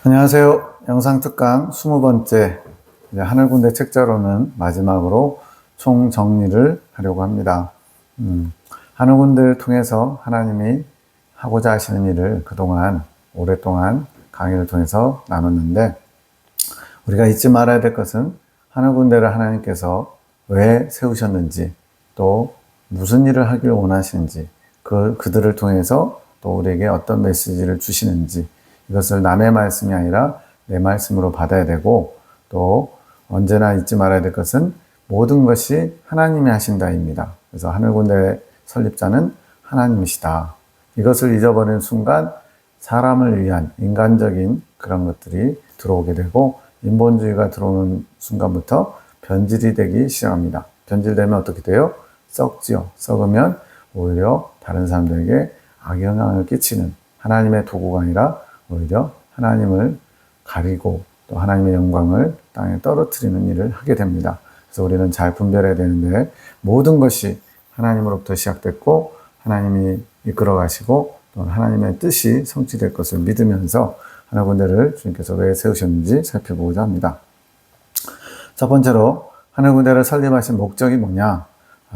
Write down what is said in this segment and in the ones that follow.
안녕하세요. 영상특강 20번째 하늘군대 책자로는 마지막으로 총정리를 하려고 합니다. 하늘군대를 통해서 하나님이 하고자 하시는 일을 그동안 오랫동안 강의를 통해서 나눴는데, 우리가 잊지 말아야 될 것은 하늘군대를 하나님께서 왜 세우셨는지, 또 무슨 일을 하길 원하시는지, 그들을 통해서 또 우리에게 어떤 메시지를 주시는지, 이것을 남의 말씀이 아니라 내 말씀으로 받아야 되고, 또 언제나 잊지 말아야 될 것은 모든 것이 하나님이 하신다입니다. 그래서 하늘군대 설립자는 하나님이시다. 이것을 잊어버리는 순간 사람을 위한 인간적인 그런 것들이 들어오게 되고, 인본주의가 들어오는 순간부터 변질이 되기 시작합니다. 변질되면 어떻게 돼요? 썩지요. 썩으면 오히려 다른 사람들에게 악영향을 끼치는, 하나님의 도구가 아니라 오히려 하나님을 가리고 또 하나님의 영광을 땅에 떨어뜨리는 일을 하게 됩니다. 그래서 우리는 잘 분별해야 되는데, 모든 것이 하나님으로부터 시작됐고 하나님이 이끌어 가시고 또 하나님의 뜻이 성취될 것을 믿으면서 하늘군대를 주님께서 왜 세우셨는지 살펴보고자 합니다. 첫 번째로 하늘군대를 설립하신 목적이 뭐냐?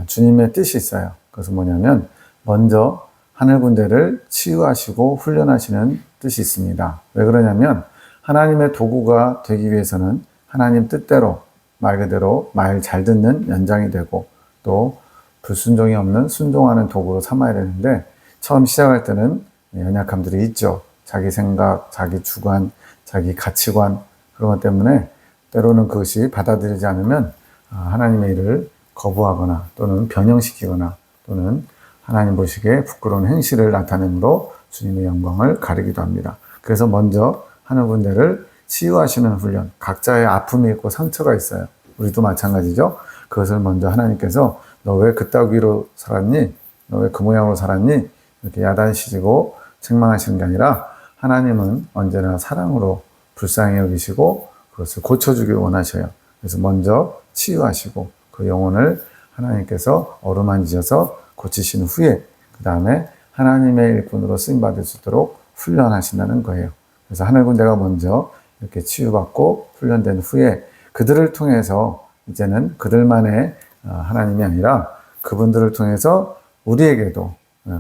주님의 뜻이 있어요. 그것은 뭐냐면, 먼저 하늘군대를 치유하시고 훈련하시는 뜻이 있습니다. 왜 그러냐면, 하나님의 도구가 되기 위해서는 하나님 뜻대로, 말 그대로 말 잘 듣는 연장이 되고, 또 불순종이 없는 순종하는 도구로 삼아야 되는데, 처음 시작할 때는 연약함들이 있죠. 자기 생각, 자기 주관, 자기 가치관, 그런 것 때문에 때로는 그것이 받아들이지 않으면 하나님의 일을 거부하거나 또는 변형시키거나, 또는 하나님 보시기에 부끄러운 행실을 나타내므로 주님의 영광을 가리기도 합니다. 그래서 먼저 하늘군대를 치유하시는 훈련, 각자의 아픔이 있고 상처가 있어요. 우리도 마찬가지죠. 그것을 먼저 하나님께서 너 왜 그따위로 살았니? 너 왜 그 모양으로 살았니? 이렇게 야단시키고 책망하시는 게 아니라, 하나님은 언제나 사랑으로 불쌍히 여기시고 그것을 고쳐주길 원하셔요. 그래서 먼저 치유하시고 그 영혼을 하나님께서 어루만지셔서 고치신 후에 그 다음에 하나님의 일꾼으로 쓰임받을 수 있도록 훈련하신다는 거예요. 그래서 하늘군대가 먼저 이렇게 치유받고 훈련된 후에 그들을 통해서 이제는 그들만의 하나님이 아니라 그분들을 통해서 우리에게도,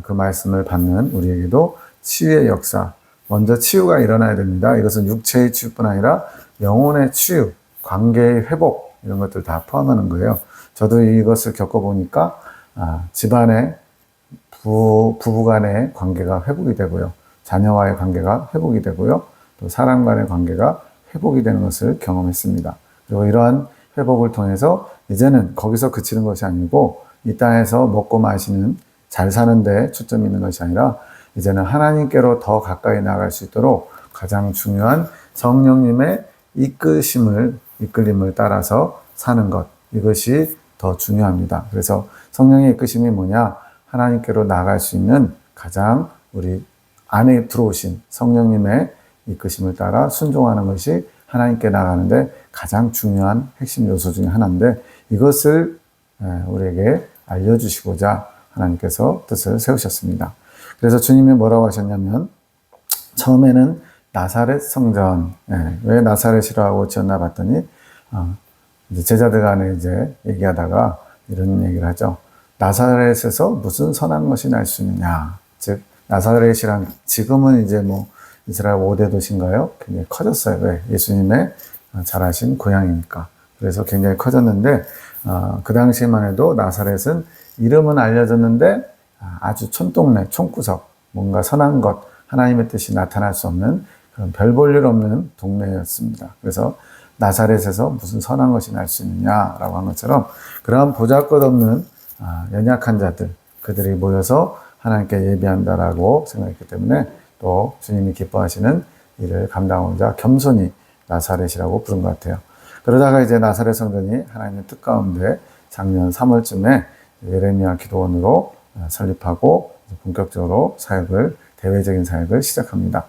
그 말씀을 받는 우리에게도 치유의 역사, 먼저 치유가 일어나야 됩니다. 이것은 육체의 치유뿐 아니라 영혼의 치유, 관계의 회복, 이런 것들 다 포함하는 거예요. 저도 이것을 겪어보니까 집안의 부부 간의 관계가 회복이 되고요, 자녀와의 관계가 회복이 되고요, 또 사람 간의 관계가 회복이 되는 것을 경험했습니다. 그리고 이러한 회복을 통해서 이제는 거기서 그치는 것이 아니고, 이 땅에서 먹고 마시는, 잘 사는 데 초점이 있는 것이 아니라 이제는 하나님께로 더 가까이 나아갈 수 있도록 가장 중요한 성령님의 이끌림을 따라서 사는 것, 이것이 더 중요합니다. 그래서 성령의 이끄심이 뭐냐? 하나님께로 나아갈 수 있는 가장 우리 안에 들어오신 성령님의 이끄심을 따라 순종하는 것이 하나님께 나가는데 가장 중요한 핵심 요소 중에 하나인데, 이것을 우리에게 알려주시고자 하나님께서 뜻을 세우셨습니다. 그래서 주님이 뭐라고 하셨냐면, 처음에는 나사렛 성전, 왜 나사렛이라고 지었나 봤더니, 이제 제자들 간에 이제 얘기하다가 이런 얘기를 하죠. 나사렛에서 무슨 선한 것이 날 수 있느냐. 즉, 나사렛이란 지금은 이제 뭐 이스라엘 5대 도시인가요? 굉장히 커졌어요. 왜? 예수님의 자라신 고향이니까. 그래서 굉장히 커졌는데, 그 당시만 해도 나사렛은 이름은 알려졌는데 아주 촌동네, 촌구석, 뭔가 선한 것, 하나님의 뜻이 나타날 수 없는 그런 별 볼 일 없는 동네였습니다. 그래서 나사렛에서 무슨 선한 것이 날 수 있느냐라고 한 것처럼, 그러한 보잘것없는 연약한 자들, 그들이 모여서 하나님께 예배한다라고 생각했기 때문에 또 주님이 기뻐하시는 일을 감당하고자 겸손히 나사렛이라고 부른 것 같아요. 그러다가 이제 나사렛 성전이 하나님의 뜻 가운데 작년 3월쯤에 예레미야 기도원으로 설립하고 본격적으로 대외적인 사역을 시작합니다.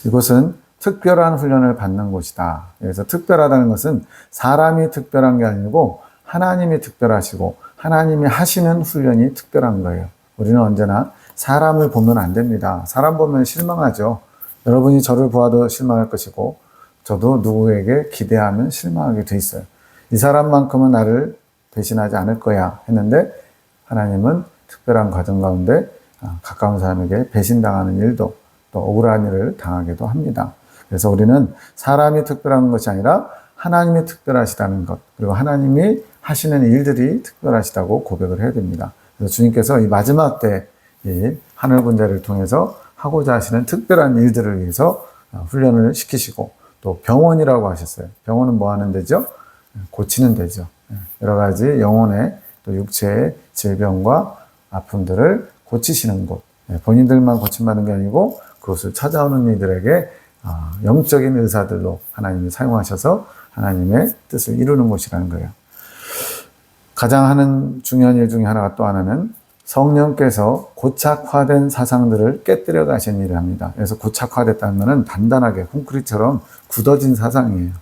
이곳은 특별한 훈련을 받는 곳이다. 그래서 특별하다는 것은 사람이 특별한 게 아니고 하나님이 특별하시고 하나님이 하시는 훈련이 특별한 거예요. 우리는 언제나 사람을 보면 안 됩니다. 사람 보면 실망하죠. 여러분이 저를 보아도 실망할 것이고 저도 누구에게 기대하면 실망하게 돼 있어요. 이 사람만큼은 나를 배신하지 않을 거야 했는데 하나님은 특별한 과정 가운데 가까운 사람에게 배신당하는 일도 또 억울한 일을 당하기도 합니다. 그래서 우리는 사람이 특별한 것이 아니라 하나님이 특별하시다는 것, 그리고 하나님이 하시는 일들이 특별하시다고 고백을 해야 됩니다. 그래서 주님께서 이 마지막 때 이 하늘 군대를 통해서 하고자 하시는 특별한 일들을 위해서 훈련을 시키시고 또 병원이라고 하셨어요. 병원은 뭐 하는 데죠? 고치는 데죠. 여러 가지 영혼의 또 육체의 질병과 아픔들을 고치시는 곳. 본인들만 고침받는 게 아니고 그것을 찾아오는 이들에게 영적인 의사들로 하나님이 사용하셔서 하나님의 뜻을 이루는 곳이라는 거예요. 가장 하는 중요한 일 중에 하나가 또 하나는 성령께서 고착화된 사상들을 깨뜨려 가신 일을 합니다. 그래서 고착화됐다는 것은 단단하게 콘크리트처럼 굳어진 사상이에요.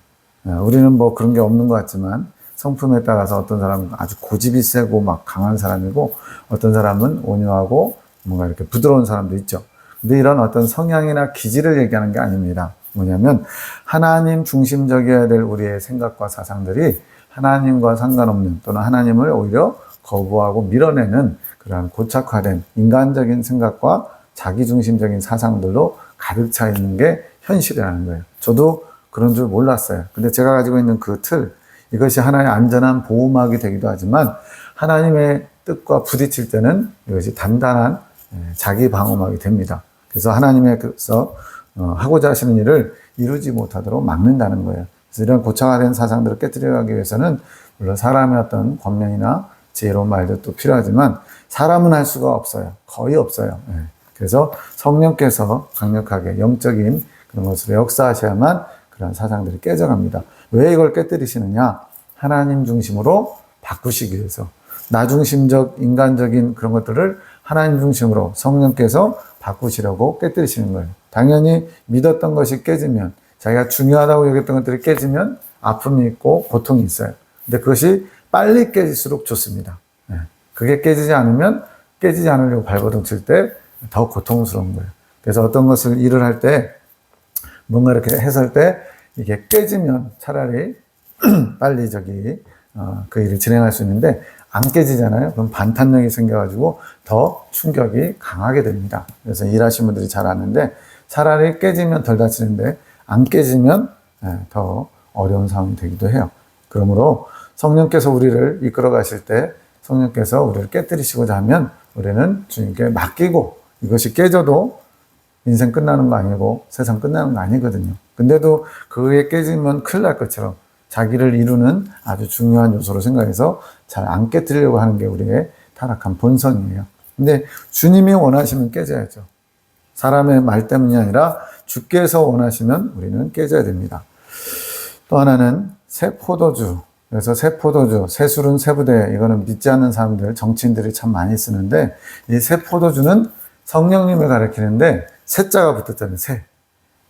우리는 뭐 그런 게 없는 것 같지만 성품에 따라서 어떤 사람은 아주 고집이 세고 막 강한 사람이고 어떤 사람은 온유하고 뭔가 이렇게 부드러운 사람도 있죠. 근데 이런 어떤 성향이나 기질을 얘기하는 게 아닙니다. 뭐냐면 하나님 중심적이어야 될 우리의 생각과 사상들이 하나님과 상관없는 또는 하나님을 오히려 거부하고 밀어내는 그러한 고착화된 인간적인 생각과 자기중심적인 사상들로 가득 차 있는 게 현실이라는 거예요. 저도 그런 줄 몰랐어요. 근데 제가 가지고 있는 그 틀, 이것이 하나의 안전한 보호막이 되기도 하지만 하나님의 뜻과 부딪힐 때는 이것이 단단한 자기 방어막이 됩니다. 그래서 하나님께서 하고자 하시는 일을 이루지 못하도록 막는다는 거예요. 그래서 이런 고착화된 사상들을 깨뜨려가기 위해서는 물론 사람의 어떤 권면이나 지혜로운 말들도 필요하지만 사람은 할 수가 없어요. 거의 없어요. 그래서 성령께서 강력하게 영적인 그런 것으로 역사하셔야만 그런 사상들이 깨져갑니다. 왜 이걸 깨뜨리시느냐? 하나님 중심으로 바꾸시기 위해서. 나 중심적, 인간적인 그런 것들을 하나님 중심으로 성령께서 바꾸시려고 깨뜨리시는 거예요. 당연히 믿었던 것이 깨지면, 자기가 중요하다고 여겼던 것들이 깨지면 아픔이 있고 고통이 있어요. 근데 그것이 빨리 깨질수록 좋습니다. 그게 깨지지 않으면 깨지지 않으려고 발버둥 칠 때 더 고통스러운 거예요. 그래서 어떤 것을 일을 할 때 뭔가 이렇게 해설 때 이게 깨지면 차라리 빨리 그 일을 진행할 수 있는데 안 깨지잖아요. 그럼 반탄력이 생겨가지고 더 충격이 강하게 됩니다. 그래서 일하시는 분들이 잘 아는데 차라리 깨지면 덜 다치는데 안 깨지면 더 어려운 상황이 되기도 해요. 그러므로 성령께서 우리를 이끌어 가실 때 성령께서 우리를 깨뜨리시고자 하면 우리는 주님께 맡기고 이것이 깨져도 인생 끝나는 거 아니고 세상 끝나는 거 아니거든요. 근데도 그게 깨지면 큰일 날 것처럼 자기를 이루는 아주 중요한 요소로 생각해서 잘 안 깨뜨리려고 하는 게 우리의 타락한 본성이에요. 근데 주님이 원하시면 깨져야죠. 사람의 말 때문이 아니라 주께서 원하시면 우리는 깨져야 됩니다. 또 하나는 새 포도주. 그래서 새 포도주, 새 술은 새 부대, 이거는 믿지 않는 사람들, 정치인들이 참 많이 쓰는데 이 새 포도주는 성령님을 가리키는데 새자가 붙었잖아요. 새.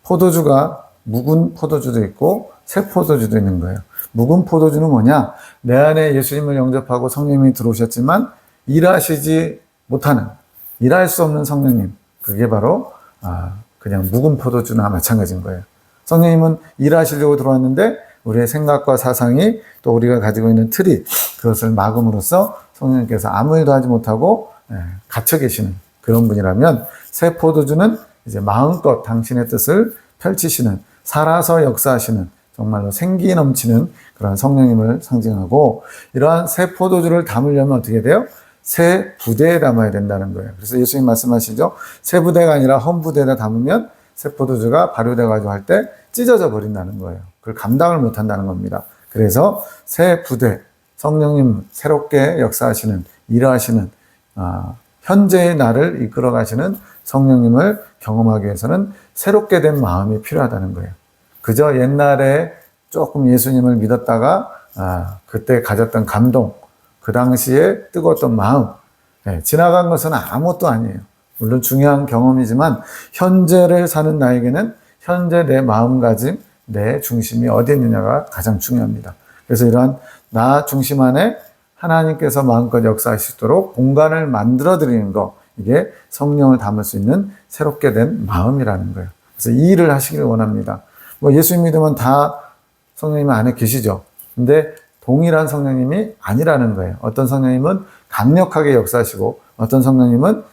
포도주가 묵은 포도주도 있고 새 포도주도 있는 거예요. 묵은 포도주는 뭐냐? 내 안에 예수님을 영접하고 성령님이 들어오셨지만 일하시지 못하는, 일할 수 없는 성령님. 그게 바로 그냥 묵은 포도주나 마찬가지인 거예요. 성령님은 일하시려고 들어왔는데 우리의 생각과 사상이 또 우리가 가지고 있는 틀이 그것을 막음으로써 성령님께서 아무 일도 하지 못하고 갇혀 계시는 그런 분이라면 새 포도주는 이제 마음껏 당신의 뜻을 펼치시는, 살아서 역사하시는 정말로 생기 넘치는 그런 성령님을 상징하고 이러한 새 포도주를 담으려면 어떻게 돼요? 새 부대에 담아야 된다는 거예요. 그래서 예수님 말씀하시죠. 새 부대가 아니라 헌 부대에다 담으면 새 포도주가 발효돼가지고 할 때 찢어져 버린다는 거예요. 그걸 감당을 못 한다는 겁니다. 그래서 새 부대, 성령님 새롭게 역사하시는, 일하시는, 현재의 나를 이끌어 가시는 성령님을 경험하기 위해서는 새롭게 된 마음이 필요하다는 거예요. 그저 옛날에 조금 예수님을 믿었다가 그때 가졌던 감동, 그 당시에 뜨거웠던 마음, 지나간 것은 아무것도 아니에요. 물론 중요한 경험이지만 현재를 사는 나에게는 현재 내 마음가짐, 내 중심이 어디에 있느냐가 가장 중요합니다. 그래서 이러한 나 중심 안에 하나님께서 마음껏 역사할 수 있도록 공간을 만들어 드리는 거, 이게 성령을 담을 수 있는 새롭게 된 마음이라는 거예요. 그래서 이 일을 하시기를 원합니다. 뭐 예수님 믿으면 다 성령님 안에 계시죠. 근데 동일한 성령님이 아니라는 거예요. 어떤 성령님은 강력하게 역사하시고 어떤 성령님은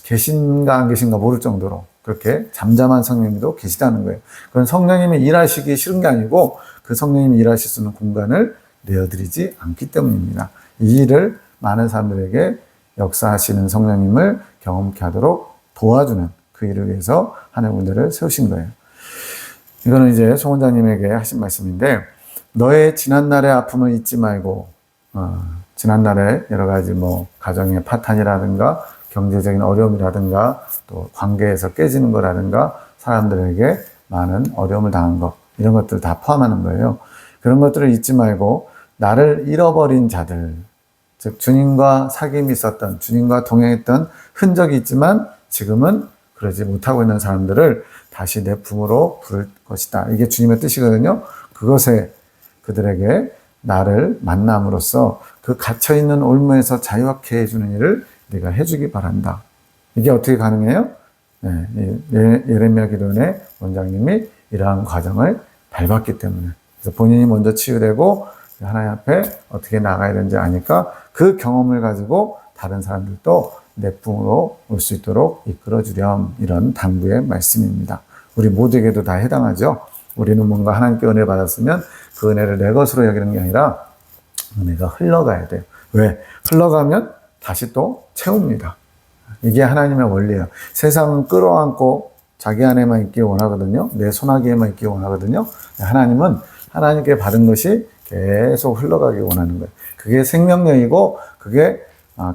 계신가 안 계신가 모를 정도로 그렇게 잠잠한 성령님도 계시다는 거예요. 그건 성령님이 일하시기 싫은 게 아니고 그 성령님이 일하실 수 있는 공간을 내어드리지 않기 때문입니다. 이 일을 많은 사람들에게 역사하시는 성령님을 경험케 하도록 도와주는 그 일을 위해서 하늘 군대를 세우신 거예요. 이거는 이제 송 원장님에게 하신 말씀인데, 너의 지난날의 아픔을 잊지 말고 지난날에 여러 가지 뭐 가정의 파탄이라든가 경제적인 어려움이라든가 또 관계에서 깨지는 거라든가 사람들에게 많은 어려움을 당한 것, 이런 것들 다 포함하는 거예요. 그런 것들을 잊지 말고 나를 잃어버린 자들, 즉 주님과 사귐이 있었던, 주님과 동행했던 흔적이 있지만 지금은 그러지 못하고 있는 사람들을 다시 내 품으로 부를 것이다. 이게 주님의 뜻이거든요. 그것에 그들에게 나를 만남으로써 그 갇혀있는 올무에서 자유하게 해주는 일을 네가 해주기 바란다. 이게 어떻게 가능해요? 네, 예레미야 기도원의 원장님이 이러한 과정을 밟았기 때문에. 그래서 본인이 먼저 치유되고 하나님 앞에 어떻게 나가야 되는지 아니까 그 경험을 가지고 다른 사람들도 내 품으로 올 수 있도록 이끌어주렴. 이런 당부의 말씀입니다. 우리 모두에게도 다 해당하죠. 우리는 뭔가 하나님께 은혜 받았으면 그 은혜를 내 것으로 여기는 게 아니라 은혜가 흘러가야 돼요. 왜? 흘러가면 다시 또 채웁니다. 이게 하나님의 원리예요. 세상은 끌어안고 자기 안에만 있기 원하거든요. 내 손아귀에만 있기 원하거든요. 하나님은 하나님께 받은 것이 계속 흘러가기 원하는 거예요. 그게 생명력이고 그게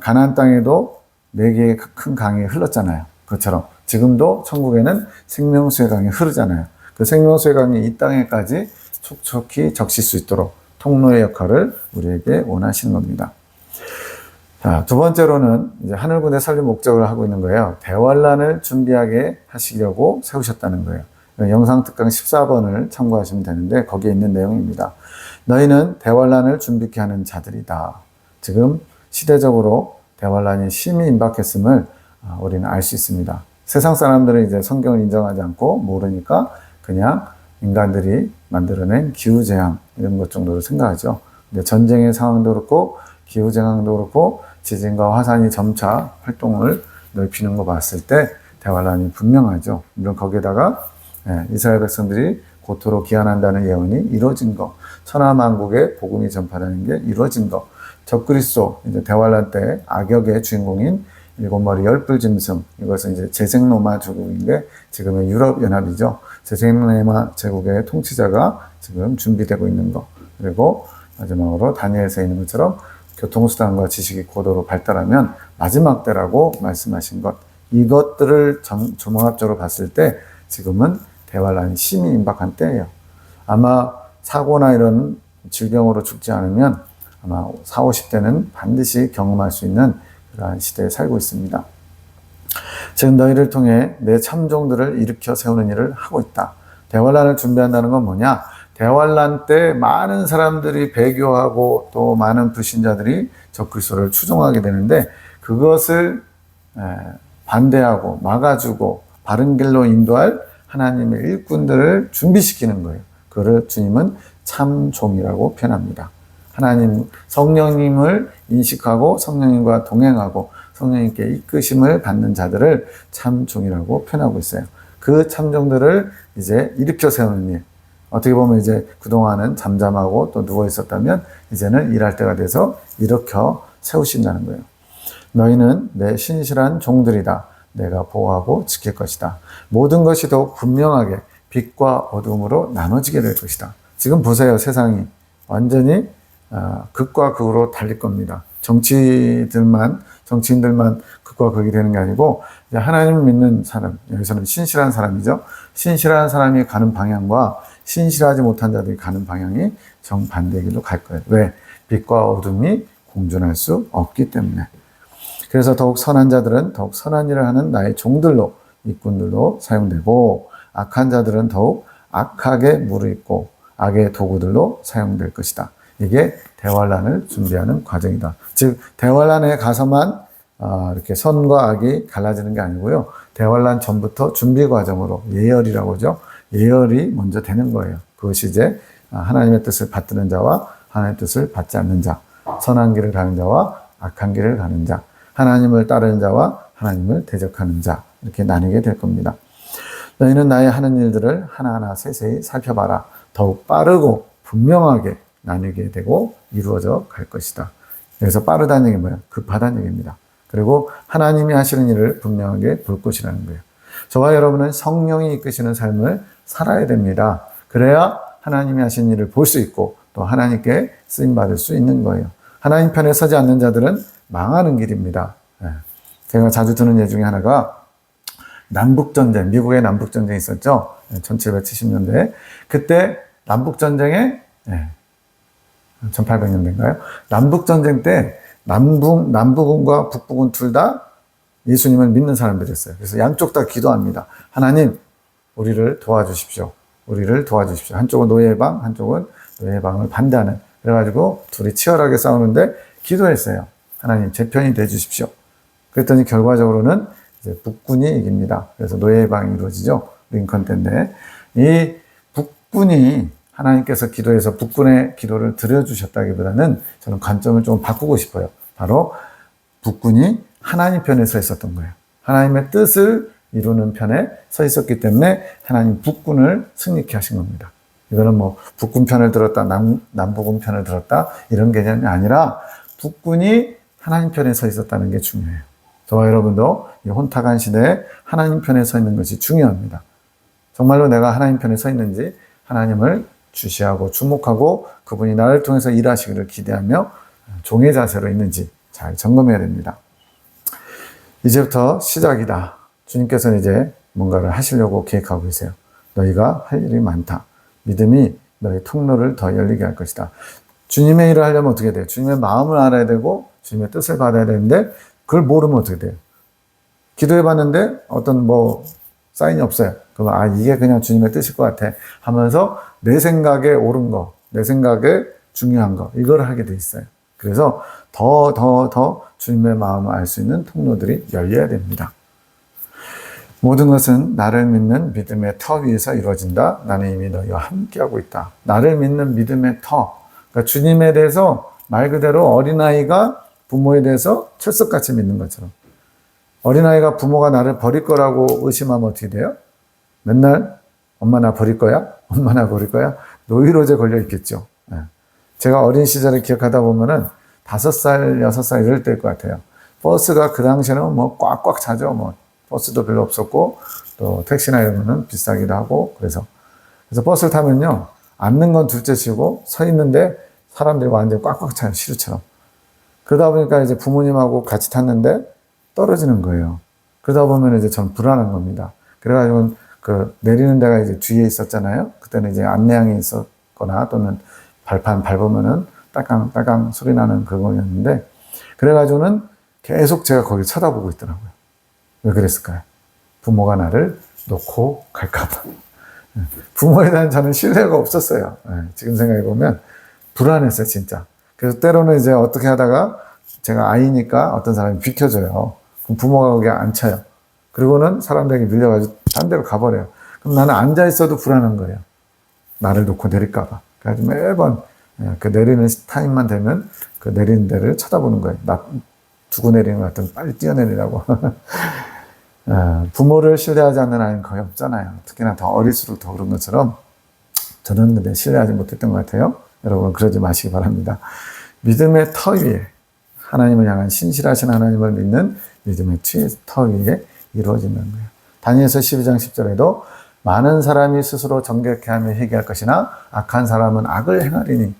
가나안 땅에도 4개의 큰 강이 흘렀잖아요. 그것처럼 지금도 천국에는 생명수의 강이 흐르잖아요. 그 생명수의 강이 이 땅에까지 촉촉히 적실 수 있도록 통로의 역할을 우리에게 원하시는 겁니다. 자, 두 번째로는 이제 하늘군대 설립 목적을 하고 있는 거예요. 대환란을 준비하게 하시려고 세우셨다는 거예요. 영상 특강 14번을 참고하시면 되는데 거기에 있는 내용입니다. 너희는 대환란을 준비케 하는 자들이다. 지금 시대적으로 대환란이 심히 임박했음을 우리는 알 수 있습니다. 세상 사람들은 이제 성경을 인정하지 않고 모르니까 그냥 인간들이 만들어낸 기후재앙 이런 것 정도로 생각하죠. 근데 전쟁의 상황도 그렇고 기후재앙도 그렇고 지진과 화산이 점차 활동을 넓히는 거 봤을 때 대환란이 분명하죠. 물론 거기에다가 이스라엘 백성들이 고토로 귀환한다는 예언이 이루어진 거, 천하만국에 복음이 전파되는 게 이루어진 거, 적그리스도 이제 대환란 때 악역의 주인공인 7머리 10뿔 짐승, 이것은 이제 제생로마 제국인데 지금의 유럽 연합이죠. 제생로마 제국의 통치자가 지금 준비되고 있는 거, 그리고 마지막으로 다니엘서에 있는 것처럼 교통수단과 지식이 고도로 발달하면 마지막 때라고 말씀하신 것, 이것들을 종합적으로 봤을 때 지금은 대환란이 심히 임박한 때예요. 아마 사고나 이런 질병으로 죽지 않으면 아마 40, 50대는 반드시 경험할 수 있는 그러한 시대에 살고 있습니다. 지금 너희를 통해 내 참종들을 일으켜 세우는 일을 하고 있다. 대환란을 준비한다는 건 뭐냐? 대환란 때 많은 사람들이 배교하고 또 많은 불신자들이 적그리스도를 추종하게 되는데 그것을 반대하고 막아주고 바른 길로 인도할 하나님의 일꾼들을 준비시키는 거예요. 그거를 주님은 참종이라고 표현합니다. 하나님 성령님을 인식하고 성령님과 동행하고 성령님께 이끄심을 받는 자들을 참종이라고 표현하고 있어요. 그 참종들을 이제 일으켜 세우는 일. 어떻게 보면 이제 그동안은 잠잠하고 또 누워 있었다면 이제는 일할 때가 돼서 일으켜 세우신다는 거예요. 너희는 내 신실한 종들이다. 내가 보호하고 지킬 것이다. 모든 것이 더욱 분명하게 빛과 어둠으로 나눠지게 될 것이다. 지금 보세요. 세상이 완전히 극과 극으로 달릴 겁니다. 정치인들만 극과 극이 되는 게 아니고 하나님을 믿는 사람, 여기서는 신실한 사람이죠. 신실한 사람이 가는 방향과 신실하지 못한 자들이 가는 방향이 정반대의 길로 갈 거예요. 왜? 빛과 어둠이 공존할 수 없기 때문에. 그래서 더욱 선한 자들은 더욱 선한 일을 하는 나의 종들로, 일꾼들로 사용되고 악한 자들은 더욱 악하게 무르익고 악의 도구들로 사용될 것이다. 이게 대환란을 준비하는 과정이다. 즉 대환란에 가서만 이렇게 선과 악이 갈라지는 게 아니고요. 대환란 전부터 준비 과정으로 예열이라고 하죠. 예열이 먼저 되는 거예요. 그것이 이제 하나님의 뜻을 받드는 자와 하나님의 뜻을 받지 않는 자, 선한 길을 가는 자와 악한 길을 가는 자, 하나님을 따르는 자와 하나님을 대적하는 자, 이렇게 나뉘게 될 겁니다. 너희는 나의 하는 일들을 하나하나 세세히 살펴봐라. 더욱 빠르고 분명하게 나뉘게 되고 이루어져 갈 것이다. 여기서 빠르다는 얘기 뭐예요? 급하다는 얘기입니다. 그리고 하나님이 하시는 일을 분명하게 볼 것이라는 거예요. 저와 여러분은 성령이 이끄시는 삶을 살아야 됩니다. 그래야 하나님이 하시는 일을 볼 수 있고 또 하나님께 쓰임받을 수 있는 거예요. 하나님 편에 서지 않는 자들은 망하는 길입니다. 제가 자주 드는 예 중에 하나가 남북전쟁, 미국의 남북전쟁이 있었죠. 1770년대에. 그때 남북전쟁에 1800년대인가요? 남북전쟁 때 남부군과 북부군 둘 다 예수님을 믿는 사람들이었어요. 그래서 양쪽 다 기도합니다. 하나님, 우리를 도와주십시오. 우리를 도와주십시오. 한쪽은 노예방, 한쪽은 노예방을 반대하는. 그래가지고 둘이 치열하게 싸우는데 기도했어요. 하나님, 제 편이 돼주십시오. 그랬더니 결과적으로는 이제 북군이 이깁니다. 그래서 노예방이 이루어지죠. 링컨 때인데. 이 북군이 하나님께서 기도해서 북군의 기도를 들어주셨다기보다는 저는 관점을 좀 바꾸고 싶어요. 바로 북군이 하나님 편에 서 있었던 거예요. 하나님의 뜻을 이루는 편에 서 있었기 때문에 하나님 북군을 승리케 하신 겁니다. 이거는 뭐 북군 편을 들었다, 남북군 편을 들었다 이런 개념이 아니라 북군이 하나님 편에 서 있었다는 게 중요해요. 저와 여러분도 이 혼탁한 시대에 하나님 편에 서 있는 것이 중요합니다. 정말로 내가 하나님 편에 서 있는지 하나님을 주시하고 주목하고 그분이 나를 통해서 일하시기를 기대하며 종의 자세로 있는지 잘 점검해야 됩니다. 이제부터 시작이다. 주님께서는 이제 뭔가를 하시려고 계획하고 계세요. 너희가 할 일이 많다. 믿음이 너희 통로를 더 열리게 할 것이다. 주님의 일을 하려면 어떻게 돼요? 주님의 마음을 알아야 되고 주님의 뜻을 받아야 되는데 그걸 모르면 어떻게 돼요? 기도해 봤는데 어떤 사인이 없어요. 그러면 이게 그냥 주님의 뜻일 것 같아 하면서 내 생각에 옳은 거, 내 생각에 중요한 거 이걸 하게 돼 있어요. 그래서 더 주님의 마음을 알 수 있는 통로들이 열려야 됩니다. 모든 것은 나를 믿는 믿음의 터 위에서 이루어진다. 나는 이미 너희와 함께하고 있다. 나를 믿는 믿음의 터. 그러니까 주님에 대해서 말 그대로 어린아이가 부모에 대해서 철석같이 믿는 것처럼. 어린아이가 부모가 나를 버릴 거라고 의심하면 어떻게 돼요? 맨날 엄마 나 버릴 거야? 엄마 나 버릴 거야? 노이로제 걸려 있겠죠. 제가 어린 시절을 기억하다 보면은 5살, 6살 이럴 때일 것 같아요. 버스가 그 당시에는 꽉꽉 차죠. 버스도 별로 없었고, 또 택시나 이런 거는 비싸기도 하고, 그래서 버스를 타면요, 앉는 건 둘째 치고, 서 있는데 사람들이 완전히 꽉꽉 차요, 시루처럼. 그러다 보니까 이제 부모님하고 같이 탔는데 떨어지는 거예요. 그러다 보면 이제 저는 불안한 겁니다. 그래가지고 내리는 데가 이제 뒤에 있었잖아요. 그때는 이제 안내양이 있었거나 또는 발판 밟으면은 딸깡딸깡 소리 나는 그거였는데, 그래가지고는 계속 제가 거기 쳐다보고 있더라고요. 왜 그랬을까요? 부모가 나를 놓고 갈까봐. 부모에 대한 저는 신뢰가 없었어요. 지금 생각해보면 불안했어요, 진짜. 그래서 때로는 이제 어떻게 하다가 제가 아이니까 어떤 사람이 비켜줘요. 그럼 부모가 거기 앉혀요. 그리고는 사람들에게 밀려가지고 딴 데로 가버려요. 그럼 나는 앉아있어도 불안한 거예요. 나를 놓고 내릴까봐. 그래서 매번 그 내리는 타임만 되면 그 내리는 데를 쳐다보는 거예요. 나 두고 내리는 것 같으면 빨리 뛰어내리라고. 부모를 신뢰하지 않는 아이는 거의 없잖아요. 특히나 더 어릴수록 더 그런 것처럼 저는 근데 신뢰하지 못했던 것 같아요. 여러분 그러지 마시기 바랍니다. 믿음의 터 위에 하나님을 향한 신실하신 하나님을 믿는 믿음의 터 위에 이루어지는 거예요. 다니엘서 12장 10절에도 많은 사람이 스스로 정결케 하며 회개할 것이나 악한 사람은 악을 행하리니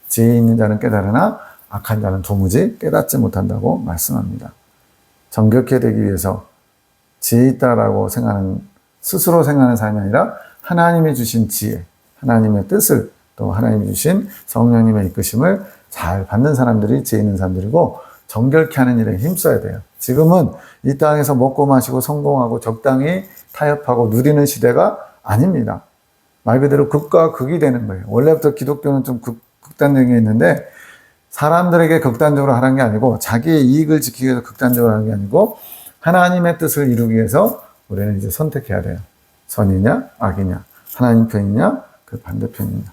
지혜 있는 자는 깨달으나 악한 자는 도무지 깨닫지 못한다고 말씀합니다. 정결케 되기 위해서 지혜 있다라고 스스로 생각하는 삶이 아니라 하나님이 주신 지혜, 하나님의 뜻을 또 하나님이 주신 성령님의 이끄심을 잘 받는 사람들이 지혜 있는 사람들이고 정결케 하는 일에 힘써야 돼요. 지금은 이 땅에서 먹고 마시고 성공하고 적당히 타협하고 누리는 시대가 아닙니다. 말 그대로 극과 극이 되는 거예요. 원래부터 기독교는 좀 극단적인 게 있는데 사람들에게 극단적으로 하라는 게 아니고 자기의 이익을 지키기 위해서 극단적으로 하는 게 아니고 하나님의 뜻을 이루기 위해서 우리는 이제 선택해야 돼요. 선이냐 악이냐, 하나님 편이냐 그 반대편이냐.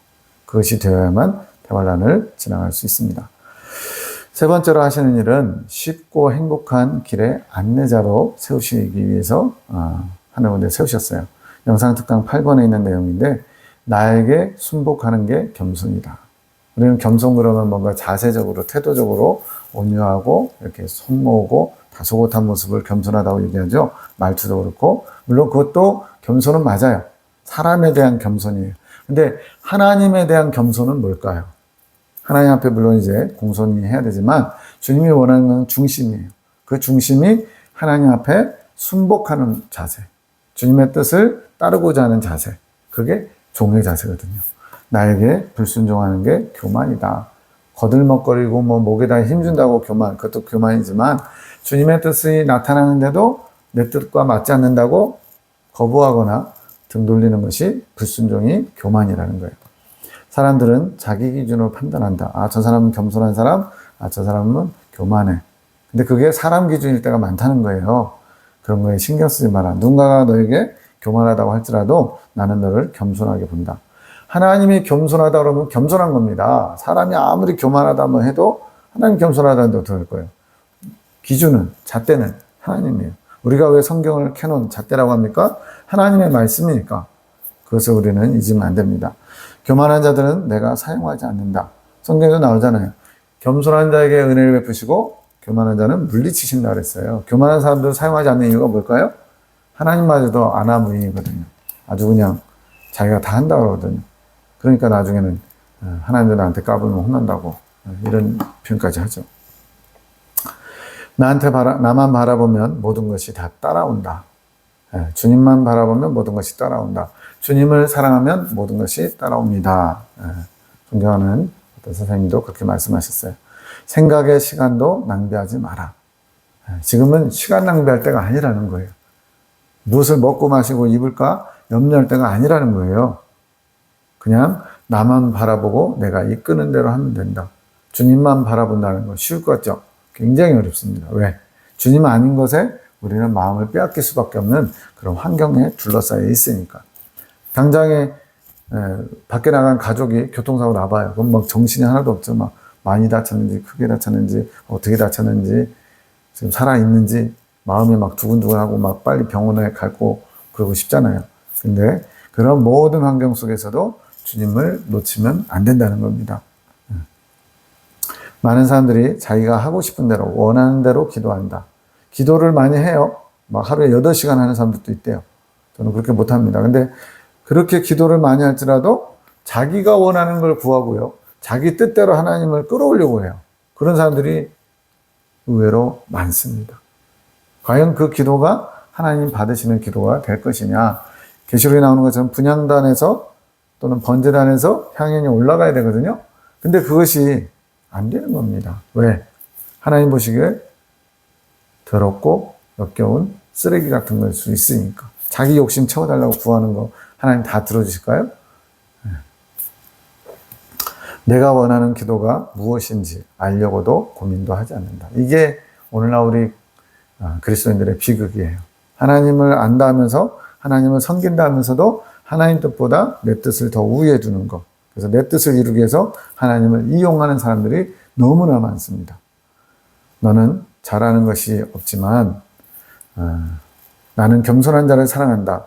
그것이 되어야만 대환란을 지나갈 수 있습니다. 세 번째로 하시는 일은 쉽고 행복한 길의 안내자로 세우시기 위해서 하늘 군대 세우셨어요. 영상 특강 8번에 있는 내용인데 나에게 순복하는 게 겸손이다. 우리는 겸손 그러면 뭔가 자세적으로 태도적으로 온유하고 이렇게 손 모으고 다소곳한 모습을 겸손하다고 얘기하죠. 말투도 그렇고 물론 그것도 겸손은 맞아요. 사람에 대한 겸손이에요. 근데 하나님에 대한 겸손은 뭘까요? 하나님 앞에 물론 이제 공손히 해야 되지만 주님이 원하는 건 중심이에요. 그 중심이 하나님 앞에 순복하는 자세, 주님의 뜻을 따르고자 하는 자세, 그게 종의 자세거든요. 나에게 불순종하는 게 교만이다. 거들먹거리고 뭐 목에다 힘준다고 교만, 그것도 교만이지만 주님의 뜻이 나타나는데도 내 뜻과 맞지 않는다고 거부하거나 등 돌리는 것이 불순종이 교만이라는 거예요. 사람들은 자기 기준으로 판단한다. 아, 저 사람은 겸손한 사람, 아, 저 사람은 교만해. 근데 그게 사람 기준일 때가 많다는 거예요. 그런 거에 신경 쓰지 마라. 누군가가 너에게 교만하다고 할지라도 나는 너를 겸손하게 본다. 하나님이 겸손하다 그러면 겸손한 겁니다. 사람이 아무리 교만하다면 해도 하나님 겸손하다는데 어떻게 할 거예요? 기준은, 잣대는 하나님이에요. 우리가 왜 성경을 켜놓은 잣대라고 합니까? 하나님의 말씀이니까. 그것을 우리는 잊으면 안 됩니다. 교만한 자들은 내가 사용하지 않는다. 성경에도 나오잖아요. 겸손한 자에게 은혜를 베푸시고 교만한 자는 물리치신다 그랬어요. 교만한 사람들은 사용하지 않는 이유가 뭘까요? 하나님마저도 아나무인이거든요. 아주 그냥 자기가 다 한다고 그러거든요. 그러니까 나중에는 하나님도 나한테 까불면 혼난다고 이런 표현까지 하죠. 나만 바라보면 모든 것이 다 따라온다. 주님만 바라보면 모든 것이 따라온다. 주님을 사랑하면 모든 것이 따라옵니다. 존경하는 어떤 선생님도 그렇게 말씀하셨어요. 생각의 시간도 낭비하지 마라. 지금은 시간 낭비할 때가 아니라는 거예요. 무엇을 먹고 마시고 입을까 염려할 때가 아니라는 거예요. 그냥 나만 바라보고 내가 이끄는 대로 하면 된다. 주님만 바라본다는 거 쉬울 것 같죠? 굉장히 어렵습니다. 왜? 주님 아닌 것에 우리는 마음을 빼앗길 수밖에 없는 그런 환경에 둘러싸여 있으니까. 당장에 밖에 나간 가족이 교통사고를 나봐요. 그럼 막 정신이 하나도 없죠. 막 많이 다쳤는지 크게 다쳤는지 어떻게 다쳤는지 지금 살아있는지 마음이 막 두근두근하고 막 빨리 병원에 갈고 그러고 싶잖아요. 근데 그런 모든 환경 속에서도 주님을 놓치면 안 된다는 겁니다. 많은 사람들이 자기가 하고 싶은 대로 원하는 대로 기도한다. 기도를 많이 해요. 막 하루에 8시간 하는 사람들도 있대요. 저는 그렇게 못합니다. 근데 그렇게 기도를 많이 할지라도 자기가 원하는 걸 구하고요. 자기 뜻대로 하나님을 끌어오려고 해요. 그런 사람들이 의외로 많습니다. 과연 그 기도가 하나님 받으시는 기도가 될 것이냐. 계시록에 나오는 것처럼 분향단에서 또는 번제단에서 향연이 올라가야 되거든요. 근데 그것이 안 되는 겁니다. 왜? 하나님 보시기에 더럽고 역겨운 쓰레기 같은 걸 수 있으니까. 자기 욕심 채워달라고 구하는 거 하나님 다 들어주실까요? 내가 원하는 기도가 무엇인지 알려고도 고민도 하지 않는다. 이게 오늘날 우리 그리스도인들의 비극이에요. 하나님을 안다 하면서 하나님을 섬긴다 하면서도 하나님 뜻보다 내 뜻을 더 우위에 두는 것. 그래서 내 뜻을 이루기 위해서 하나님을 이용하는 사람들이 너무나 많습니다. 너는 잘하는 것이 없지만 나는 겸손한 자를 사랑한다.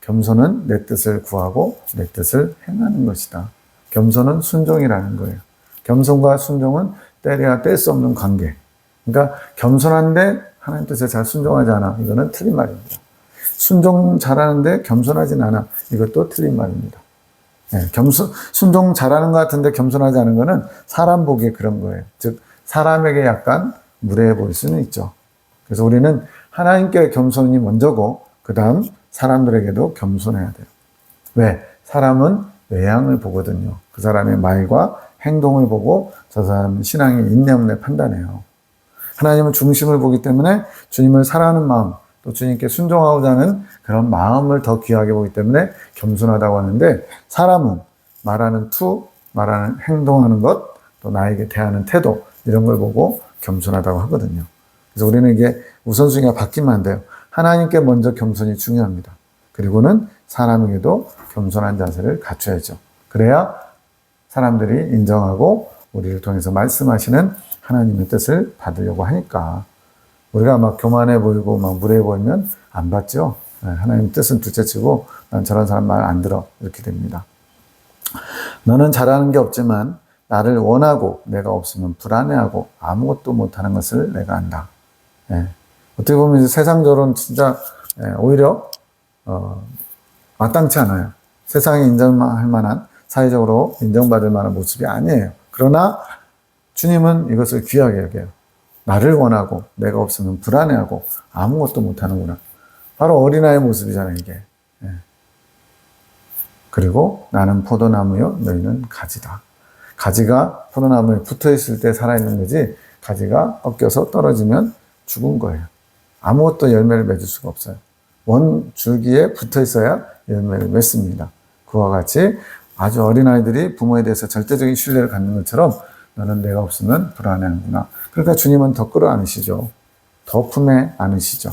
겸손은 내 뜻을 구하고 내 뜻을 행하는 것이다. 겸손은 순종이라는 거예요. 겸손과 순종은 때려야 뗄 수 없는 관계. 그러니까 겸손한데 하나님 뜻에 잘 순종하지 않아. 이거는 틀린 말입니다. 순종 잘하는데 겸손하진 않아. 이것도 틀린 말입니다. 네, 순종 잘하는 것 같은데 겸손하지 않은 거는 사람 보기에 그런 거예요. 즉 사람에게 약간 무례해 보일 수는 있죠. 그래서 우리는 하나님께 겸손이 먼저고 그 다음 사람들에게도 겸손해야 돼요. 왜? 사람은 외향을 보거든요. 그 사람의 말과 행동을 보고 저 사람 신앙이 있네 없네 판단해요. 하나님은 중심을 보기 때문에 주님을 사랑하는 마음 또 주님께 순종하고자 하는 그런 마음을 더 귀하게 보기 때문에 겸손하다고 하는데 사람은 말하는 투, 말하는 행동하는 것 또 나에게 대하는 태도 이런 걸 보고 겸손하다고 하거든요. 그래서 우리는 이게 우선순위가 바뀌면 안 돼요. 하나님께 먼저 겸손이 중요합니다. 그리고는 사람에게도 겸손한 자세를 갖춰야죠. 그래야 사람들이 인정하고 우리를 통해서 말씀하시는 하나님의 뜻을 받으려고 하니까. 우리가 막 교만해 보이고 막 무례해 보이면 안 받죠. 하나님 뜻은 둘째치고 난 저런 사람 말 안 들어 이렇게 됩니다. 너는 잘하는 게 없지만 나를 원하고 내가 없으면 불안해하고 아무것도 못하는 것을 내가 안다. 어떻게 보면 이제 세상적으로는 진짜 오히려 마땅치 않아요. 세상에 인정할 만한, 사회적으로 인정받을 만한 모습이 아니에요. 그러나 주님은 이것을 귀하게 여겨요. 나를 원하고 내가 없으면 불안해하고 아무것도 못하는구나. 바로 어린아이의 모습이잖아요, 이게. 그리고 나는 포도나무요, 너희는 가지다. 가지가 포도나무에 붙어있을 때 살아있는 거지, 가지가 꺾여서 떨어지면 죽은 거예요. 아무것도 열매를 맺을 수가 없어요. 원 줄기에 붙어 있어야 열매를 맺습니다. 그와 같이 아주 어린아이들이 부모에 대해서 절대적인 신뢰를 갖는 것처럼 너는 내가 없으면 불안해하는구나. 그러니까 주님은 더 끌어안으시죠. 더 품에 안으시죠.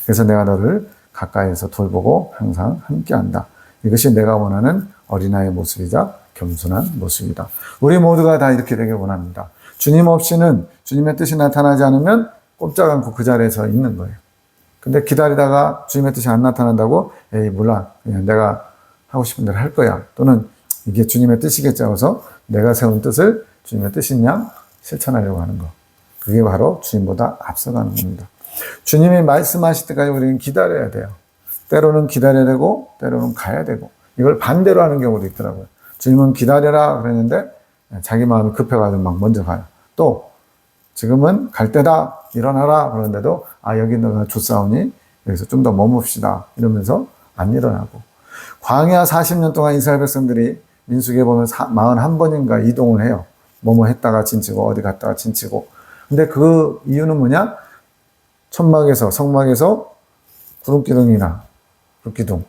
그래서 내가 너를 가까이에서 돌보고 항상 함께한다. 이것이 내가 원하는 어린아이의 모습이자 겸손한 모습이다. 우리 모두가 다 이렇게 되길 원합니다. 주님 없이는, 주님의 뜻이 나타나지 않으면 꼼짝 않고 그 자리에서 있는 거예요. 근데 기다리다가 주님의 뜻이 안 나타난다고 에이 몰라 그냥 내가 하고 싶은 대로 할 거야. 또는 이게 주님의 뜻이겠지 하고서 내가 세운 뜻을 주님의 뜻인 양 실천하려고 하는 거. 그게 바로 주님보다 앞서가는 겁니다. 주님이 말씀하실 때까지 우리는 기다려야 돼요. 때로는 기다려야 되고 때로는 가야 되고 이걸 반대로 하는 경우도 있더라고요. 주님은 기다려라 그랬는데 자기 마음이 급해가지고 막 먼저 가요. 또 지금은 갈 때다 일어나라 그러는데도 여기 너가 좋사오니 여기서 좀 더 머뭅시다 이러면서 안 일어나고 광야 40년 동안 이스라엘 백성들이 민수기에 보면 41번인가 이동을 해요. 뭐뭐 했다가 진치고 어디 갔다가 진치고. 근데 그 이유는 뭐냐? 천막에서 성막에서 구름기둥이나 불기둥,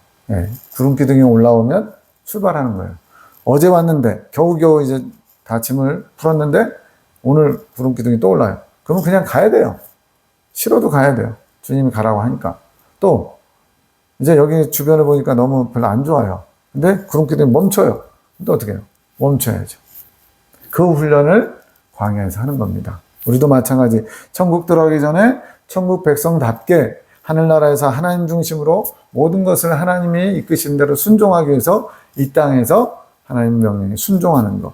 구름기둥이 올라오면 출발하는 거예요. 어제 왔는데 겨우겨우 이제 다 짐을 풀었는데 오늘 구름기둥이 또 올라요. 그러면 그냥 가야 돼요. 싫어도 가야 돼요. 주님이 가라고 하니까. 또 이제 여기 주변을 보니까 너무 별로 안 좋아요. 근데 구름기둥이 멈춰요. 또 어떻게 해요? 멈춰야죠. 그 훈련을 광야에서 하는 겁니다. 우리도 마찬가지. 천국 들어가기 전에 천국 백성답게 하늘나라에서 하나님 중심으로 모든 것을 하나님이 이끄신 대로 순종하기 위해서 이 땅에서 하나님 명령에 순종하는 것.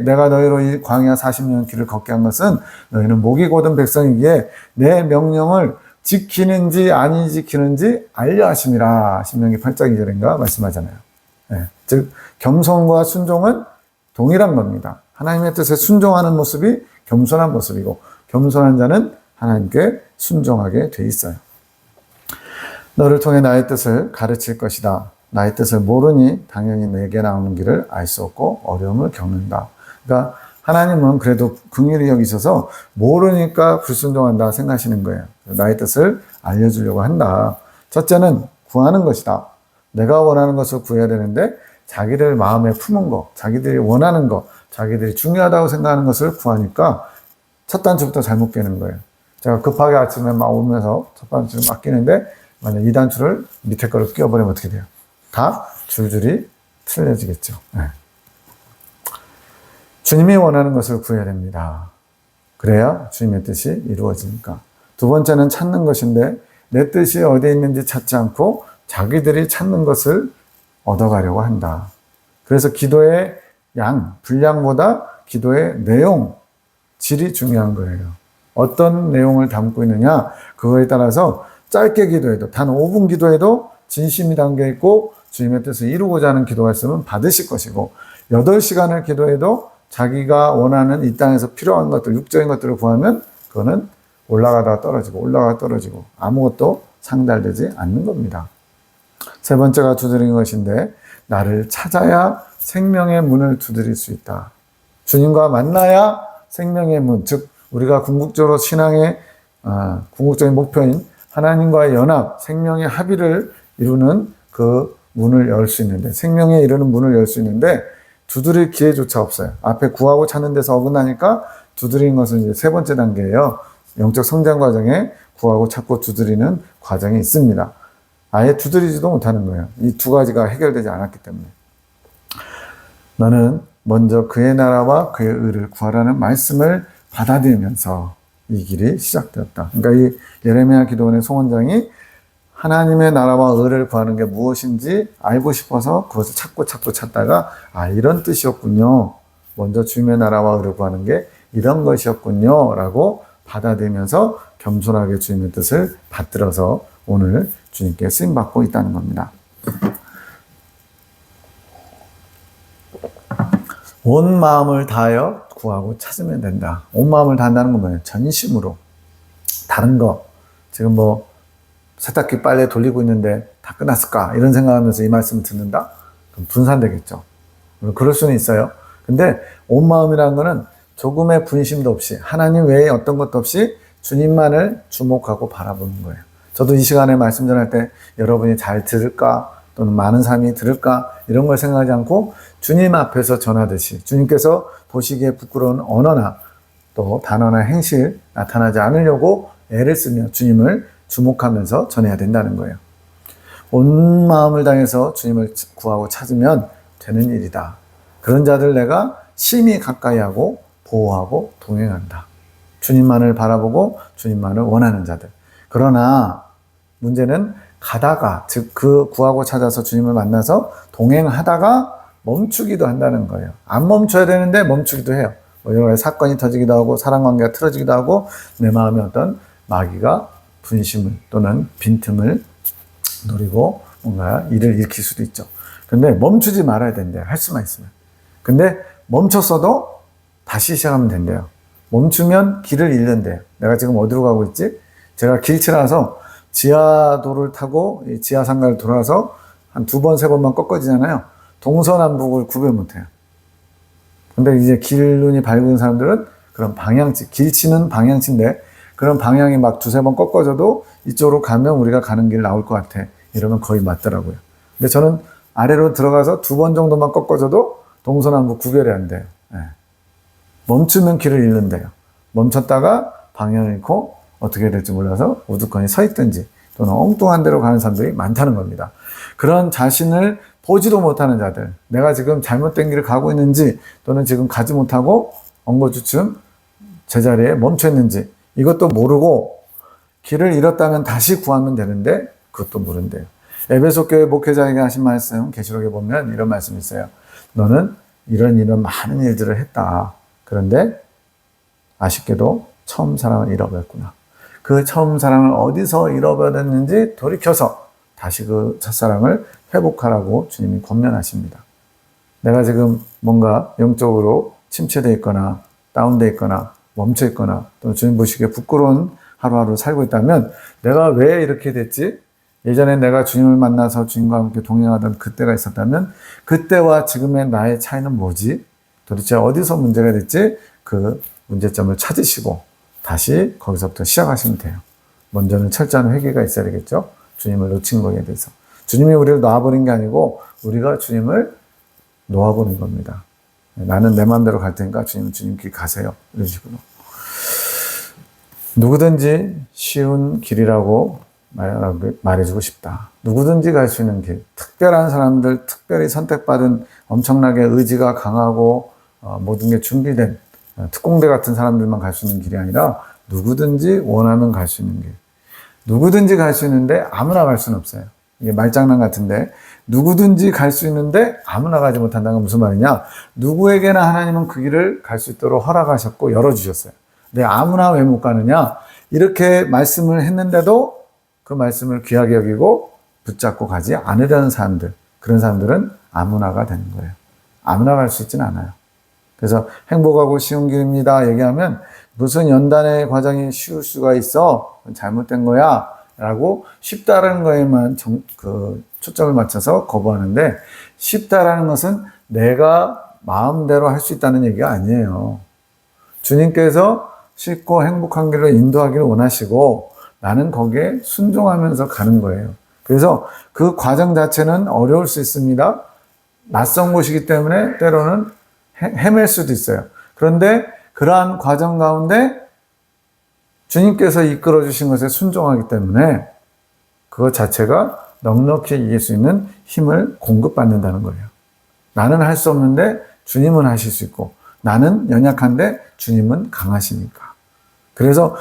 내가 너희로 이 광야 40년 길을 걷게 한 것은 너희는 목이 곧은 백성이기에 내 명령을 지키는지 아니 지키는지 알려 하심이라. 신명기 8장 2절인가 말씀하잖아요. 즉 겸손과 순종은 동일한 겁니다. 하나님의 뜻에 순종하는 모습이 겸손한 모습이고 겸손한 자는 하나님께 순종하게 돼 있어요. 너를 통해 나의 뜻을 가르칠 것이다. 나의 뜻을 모르니 당연히 내게 나오는 길을 알 수 없고 어려움을 겪는다. 그러니까 하나님은 그래도 긍휼히 여기셔서 모르니까 불순종한다 생각하시는 거예요. 나의 뜻을 알려주려고 한다. 첫째는 구하는 것이다. 내가 원하는 것을 구해야 되는데 자기들 마음에 품은 거, 자기들이 원하는 거, 자기들이 중요하다고 생각하는 것을 구하니까 첫 단추부터 잘못 깨는 거예요. 제가 급하게 아침에 막 오면서 첫 단추를 막 끼는데 만약 이 단추를 밑에 거를 끼워버리면 어떻게 돼요? 다 줄줄이 틀려지겠죠. 주님이 원하는 것을 구해야 됩니다. 그래야 주님의 뜻이 이루어지니까. 두 번째는 찾는 것인데 내 뜻이 어디에 있는지 찾지 않고 자기들이 찾는 것을 얻어가려고 한다. 그래서 기도의 양, 분량보다 기도의 내용, 질이 중요한 거예요. 어떤 내용을 담고 있느냐, 그거에 따라서 짧게 기도해도, 단 5분 기도해도 진심이 담겨 있고 주님의 뜻을 이루고자 하는 기도가 있으면 받으실 것이고 8시간을 기도해도 자기가 원하는 이 땅에서 필요한 것들, 육적인 것들을 구하면 그거는 올라가다가 떨어지고 아무것도 상달되지 않는 겁니다. 세 번째가 두드린 것인데 나를 찾아야 생명의 문을 두드릴 수 있다. 주님과 만나야 생명의 문, 즉 우리가 궁극적으로 신앙의 궁극적인 목표인 하나님과의 연합, 생명의 합의를 이루는 그 문을 열 수 있는데, 생명에 이르는 문을 열 수 있는데 두드릴 기회조차 없어요. 앞에 구하고 찾는 데서 어긋나니까 두드리는 것은 이제 세 번째 단계예요. 영적 성장 과정에 구하고 찾고 두드리는 과정이 있습니다. 아예 두드리지도 못하는 거예요. 이 두 가지가 해결되지 않았기 때문에. 너는 먼저 그의 나라와 그의 의를 구하라는 말씀을 받아들이면서 이 길이 시작되었다. 그러니까 이 예레미야 기도원의 송원장이 하나님의 나라와 의를 구하는 게 무엇인지 알고 싶어서 그것을 찾고 찾다가 이런 뜻이었군요. 먼저 주님의 나라와 의를 구하는 게 이런 것이었군요. 라고 받아들이면서 겸손하게 주님의 뜻을 받들어서 오늘 주님께 쓰임받고 있다는 겁니다. 온 마음을 다하여 구하고 찾으면 된다. 온 마음을 다한다는 건 뭐예요? 전심으로. 다른 거. 지금 뭐 세탁기 빨래 돌리고 있는데 다 끝났을까? 이런 생각하면서 이 말씀을 듣는다? 그럼 분산되겠죠. 그럴 수는 있어요. 근데 온 마음이라는 거는 조금의 분심도 없이 하나님 외에 어떤 것도 없이 주님만을 주목하고 바라보는 거예요. 저도 이 시간에 말씀 전할 때 여러분이 잘 들을까? 또는 많은 사람이 들을까? 이런 걸 생각하지 않고 주님 앞에서 전하듯이 주님께서 보시기에 부끄러운 언어나 또 단어나 행실 나타나지 않으려고 애를 쓰며 주님을 주목하면서 전해야 된다는 거예요. 온 마음을 다해서 주님을 구하고 찾으면 되는 일이다. 그런 자들 내가 심히 가까이 하고 보호하고 동행한다. 주님만을 바라보고 주님만을 원하는 자들. 그러나 문제는 가다가 즉 그 구하고 찾아서 주님을 만나서 동행하다가 멈추기도 한다는 거예요. 안 멈춰야 되는데 멈추기도 해요. 여러 가지 사건이 터지기도 하고 사랑관계가 틀어지기도 하고 내 마음에 어떤 마귀가 분심을 또는 빈틈을 노리고 뭔가 일을 일으킬 수도 있죠. 근데 멈추지 말아야 된대요. 할 수만 있으면. 근데 멈췄어도 다시 시작하면 된대요. 멈추면 길을 잃는데요. 내가 지금 어디로 가고 있지? 제가 길치라서 지하도를 타고 지하상가를 돌아서 한 2번, 3번만 꺾어지잖아요. 동서남북을 구별 못해요. 근데 이제 길눈이 밝은 사람들은 그런 방향치, 길치는 방향치인데 그런 방향이 막 2-3번 꺾어져도 이쪽으로 가면 우리가 가는 길 나올 것 같아. 이러면 거의 맞더라고요. 근데 저는 아래로 들어가서 2번 정도만 꺾어져도 동서남북 구별이 안 돼요. 네. 멈추면 길을 잃는데요. 멈췄다가 방향을 잃고 어떻게 될지 몰라서 우두커니 서 있든지 또는 엉뚱한 데로 가는 사람들이 많다는 겁니다. 그런 자신을 보지도 못하는 자들, 내가 지금 잘못된 길을 가고 있는지 또는 지금 가지 못하고 엉거주춤 제자리에 멈춰 있는지 이것도 모르고 길을 잃었다면 다시 구하면 되는데 그것도 모른대요. 에베소 교회 목회자에게 하신 말씀 계시록에 보면 이런 말씀이 있어요. 너는 이런 많은 일들을 했다. 그런데 아쉽게도 처음 사랑을 잃어버렸구나. 그 처음 사랑을 어디서 잃어버렸는지 돌이켜서 다시 그 첫사랑을 회복하라고 주님이 권면하십니다. 내가 지금 뭔가 영적으로 침체되어 있거나 다운되어 있거나 멈춰 있거나 또는 주님 보시기에 부끄러운 하루하루 살고 있다면 내가 왜 이렇게 됐지? 예전에 내가 주님을 만나서 주님과 함께 동행하던 그때가 있었다면 그때와 지금의 나의 차이는 뭐지? 도대체 어디서 문제가 됐지? 그 문제점을 찾으시고 다시 거기서부터 시작하시면 돼요. 먼저는 철저한 회개가 있어야 되겠죠. 주님을 놓친 거에 대해서. 주님이 우리를 놓아버린 게 아니고 우리가 주님을 놓아보는 겁니다. 나는 내 마음대로 갈 테니까 주님은 주님 길 가세요. 이런 식으로. 누구든지 쉬운 길이라고 말해주고 싶다. 누구든지 갈 수 있는 길. 특별한 사람들, 특별히 선택받은 엄청나게 의지가 강하고 모든 게 준비된 특공대 같은 사람들만 갈 수 있는 길이 아니라 누구든지 원하면 갈 수 있는 길. 누구든지 갈 수 있는데 아무나 갈 수는 없어요. 이게 말장난 같은데 누구든지 갈 수 있는데 아무나 가지 못한다는 건 무슨 말이냐? 누구에게나 하나님은 그 길을 갈 수 있도록 허락하셨고 열어주셨어요. 근데 아무나 왜 못 가느냐? 이렇게 말씀을 했는데도 그 말씀을 귀하게 여기고 붙잡고 가지 않으려는 사람들, 그런 사람들은 아무나가 되는 거예요. 아무나 갈 수 있지는 않아요. 그래서 행복하고 쉬운 길입니다 얘기하면 무슨 연단의 과정이 쉬울 수가 있어? 잘못된 거야 라고 쉽다라는 거에만 초점을 맞춰서 거부하는데 쉽다라는 것은 내가 마음대로 할 수 있다는 얘기가 아니에요. 주님께서 쉽고 행복한 길로 인도하기를 원하시고 나는 거기에 순종하면서 가는 거예요. 그래서 그 과정 자체는 어려울 수 있습니다. 낯선 곳이기 때문에 때로는 헤맬 수도 있어요. 그런데 그러한 과정 가운데 주님께서 이끌어 주신 것에 순종하기 때문에 그것 자체가 넉넉히 이길 수 있는 힘을 공급받는다는 거예요. 나는 할 수 없는데 주님은 하실 수 있고, 나는 연약한데 주님은 강하시니까. 그래서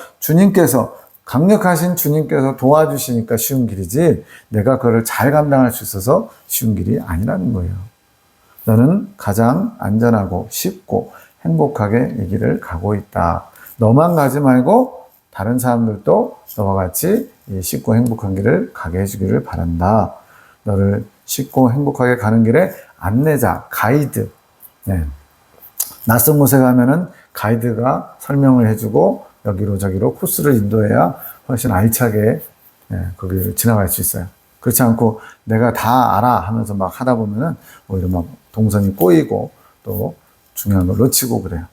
강력하신 주님께서 도와주시니까 쉬운 길이지, 내가 그걸 잘 감당할 수 있어서 쉬운 길이 아니라는 거예요. 너는 가장 안전하고 쉽고 행복하게 이 길을 가고 있다. 너만 가지 말고 다른 사람들도 너와 같이 이 쉽고 행복한 길을 가게 해주기를 바란다. 너를 쉽고 행복하게 가는 길에 안내자, 가이드. 네. 낯선 곳에 가면은 가이드가 설명을 해주고 여기로 저기로 코스를 인도해야 훨씬 알차게 거기를 지나갈 수 있어요. 그렇지 않고 내가 다 알아 하면서 막 하다 보면은 오히려 막 동선이 꼬이고 또 중요한 걸 놓치고 그래요.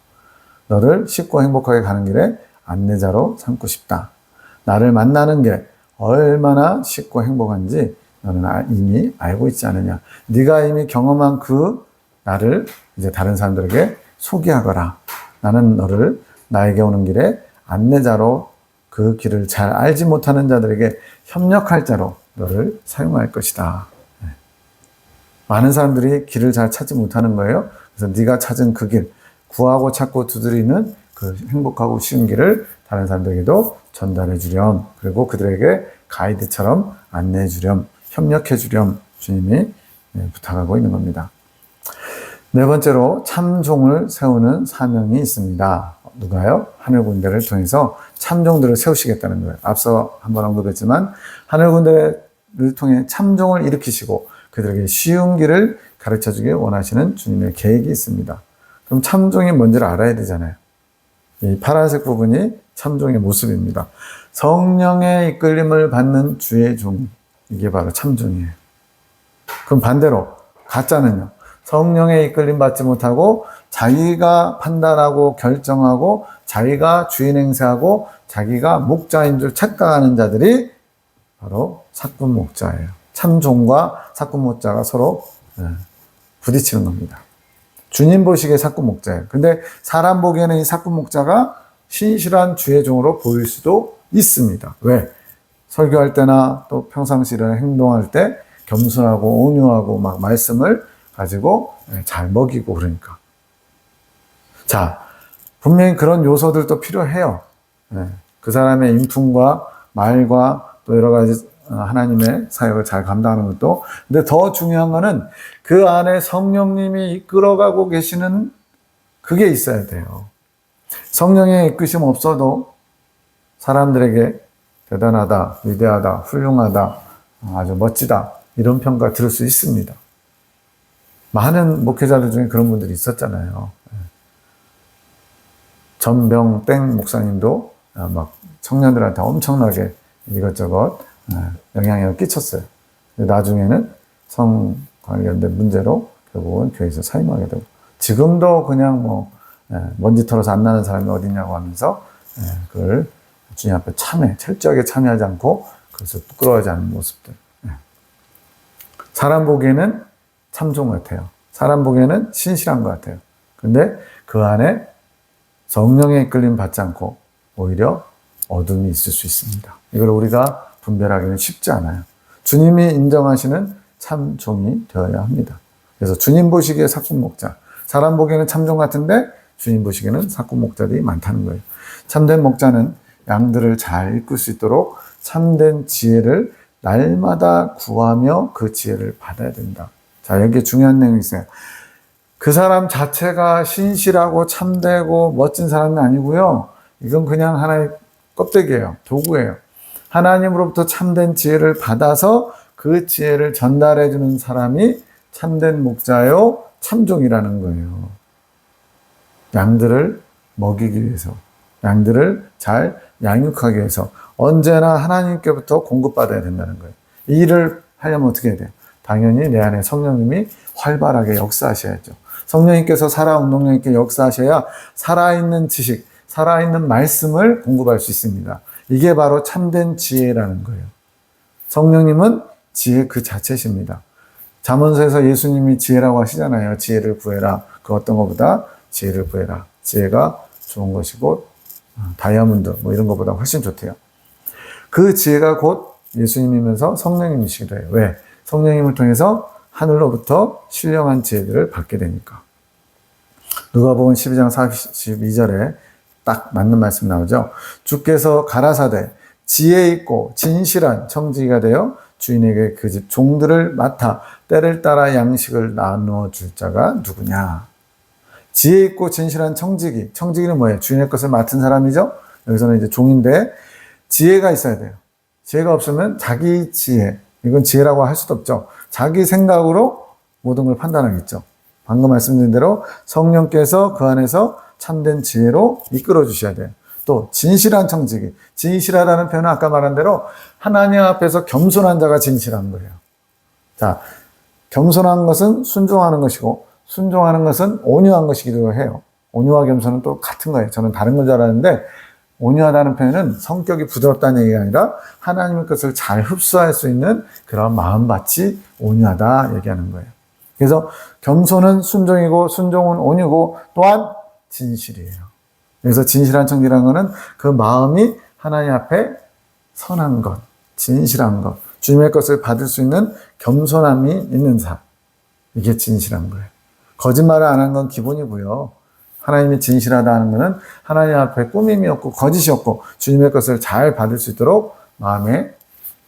너를 쉽고 행복하게 가는 길에 안내자로 삼고 싶다. 나를 만나는 게 얼마나 쉽고 행복한지 너는 이미 알고 있지 않느냐. 네가 이미 경험한 그 나를 이제 다른 사람들에게 소개하거라. 나는 너를 나에게 오는 길에 안내자로, 그 길을 잘 알지 못하는 자들에게 협력할 자로 너를 사용할 것이다. 많은 사람들이 길을 잘 찾지 못하는 거예요. 그래서 네가 찾은 그 길, 구하고 찾고 두드리는 그 행복하고 쉬운 길을 다른 사람들에게도 전달해 주렴. 그리고 그들에게 가이드처럼 안내해 주렴. 협력해 주렴. 주님이 부탁하고 있는 겁니다. 네 번째로 참종을 세우는 사명이 있습니다. 누가요? 하늘군대를 통해서 참종들을 세우시겠다는 거예요. 앞서 한번 언급했지만 하늘군대를 통해 참종을 일으키시고 그들에게 쉬운 길을 가르쳐주길 원하시는 주님의 계획이 있습니다. 그럼 참종이 뭔지를 알아야 되잖아요. 이 파란색 부분이 참종의 모습입니다. 성령의 이끌림을 받는 주의 종, 이게 바로 참종이에요. 그럼 반대로 가짜는요. 성령의 이끌림 받지 못하고 자기가 판단하고 결정하고 자기가 주인 행세하고 자기가 목자인 줄 착각하는 자들이 바로 사꾼 목자예요. 참종과 사꾼 목자가 서로 부딪히는 겁니다. 주님 보시기에 사꾼 목자예요. 근데 사람 보기에는 이 사꾼 목자가 신실한 주의 종으로 보일 수도 있습니다. 왜? 설교할 때나 또 평상시에 행동할 때 겸손하고 온유하고 막 말씀을 가지고 잘 먹이고 그러니까. 자, 분명히 그런 요소들도 필요해요. 그 사람의 인품과 말과 또 여러 가지 하나님의 사역을 잘 감당하는 것도. 근데 더 중요한 거는 그 안에 성령님이 이끌어가고 계시는 그게 있어야 돼요. 성령의 이끄심 없어도 사람들에게 대단하다, 위대하다, 훌륭하다, 아주 멋지다 이런 평가 들을 수 있습니다. 많은 목회자들 중에 그런 분들이 있었잖아요. 전병땡 목사님도 막 청년들한테 엄청나게 이것저것 영향력을 끼쳤어요. 나중에는 성 관련된 문제로 결국은 교회에서 사임하게 되고, 지금도 그냥 뭐 먼지 털어서 안 나는 사람이 어디냐고 하면서 그걸 주님 앞에 철저하게 참여하지 않고 그래서 부끄러워하지 않는 모습들. 사람 보기에는 참종 같아요. 사람 보기에는 신실한 것 같아요. 근데 그 안에 성령의 이끌림 받지 않고 오히려 어둠이 있을 수 있습니다. 이걸 우리가 분별하기는 쉽지 않아요. 주님이 인정하시는 참종이 되어야 합니다. 그래서 주님 보시기에 사꾼 목자, 사람 보기에는 참종 같은데 주님 보시기에는 사꾼 목자들이 많다는 거예요. 참된 목자는 양들을 잘 이끌 수 있도록 참된 지혜를 날마다 구하며 그 지혜를 받아야 된다. 자, 여기에 중요한 내용이 있어요. 그 사람 자체가 신실하고 참되고 멋진 사람이 아니고요. 이건 그냥 하나의 껍데기예요. 도구예요. 하나님으로부터 참된 지혜를 받아서 그 지혜를 전달해 주는 사람이 참된 목자요, 참종이라는 거예요. 양들을 먹이기 위해서, 양들을 잘 양육하기 위해서 언제나 하나님께부터 공급받아야 된다는 거예요. 이 일을 하려면 어떻게 해야 돼요? 당연히 내 안에 성령님이 활발하게 역사하셔야죠. 성령님께서 살아운동력 있게 역사하셔야 살아있는 지식, 살아있는 말씀을 공급할 수 있습니다. 이게 바로 참된 지혜라는 거예요. 성령님은 지혜 그 자체십니다. 잠언서에서 예수님이 지혜라고 하시잖아요. 지혜를 구해라. 그 어떤 것보다 지혜를 구해라. 지혜가 좋은 것이고 다이아몬드 뭐 이런 것보다 훨씬 좋대요. 그 지혜가 곧 예수님이면서 성령님이시기도 해요. 왜? 성령님을 통해서 하늘로부터 신령한 지혜들을 받게 되니까. 누가복음 12장 42절에 딱 맞는 말씀 나오죠. 주께서 가라사대 지혜 있고 진실한 청지기가 되어 주인에게 그 집 종들을 맡아 때를 따라 양식을 나누어 줄 자가 누구냐. 지혜 있고 진실한 청지기. 청지기는 뭐예요? 주인의 것을 맡은 사람이죠. 여기서는 이제 종인데 지혜가 있어야 돼요. 지혜가 없으면 자기 지혜, 이건 지혜라고 할 수도 없죠. 자기 생각으로 모든 걸 판단하겠죠. 방금 말씀드린 대로 성령께서 그 안에서 참된 지혜로 이끌어 주셔야 돼요. 또 진실한 청지기. 진실하다는 표현은 아까 말한 대로 하나님 앞에서 겸손한 자가 진실한 거예요. 자, 겸손한 것은 순종하는 것이고 순종하는 것은 온유한 것이기도 해요. 온유와 겸손은 또 같은 거예요. 저는 다른 건 줄 알았는데 온유하다는 표현은 성격이 부드럽다는 얘기가 아니라 하나님의 것을 잘 흡수할 수 있는 그런 마음밭이 온유하다 얘기하는 거예요. 그래서 겸손은 순종이고 순종은 온유고 또한 진실이에요. 그래서 진실한 청지라는 것은 그 마음이 하나님 앞에 선한 것, 진실한 것, 주님의 것을 받을 수 있는 겸손함이 있는 삶. 이게 진실한 거예요. 거짓말을 안 한 건 기본이고요. 하나님이 진실하다는 것은 하나님 앞에 꾸밈이 없고 거짓이 없고 주님의 것을 잘 받을 수 있도록 마음의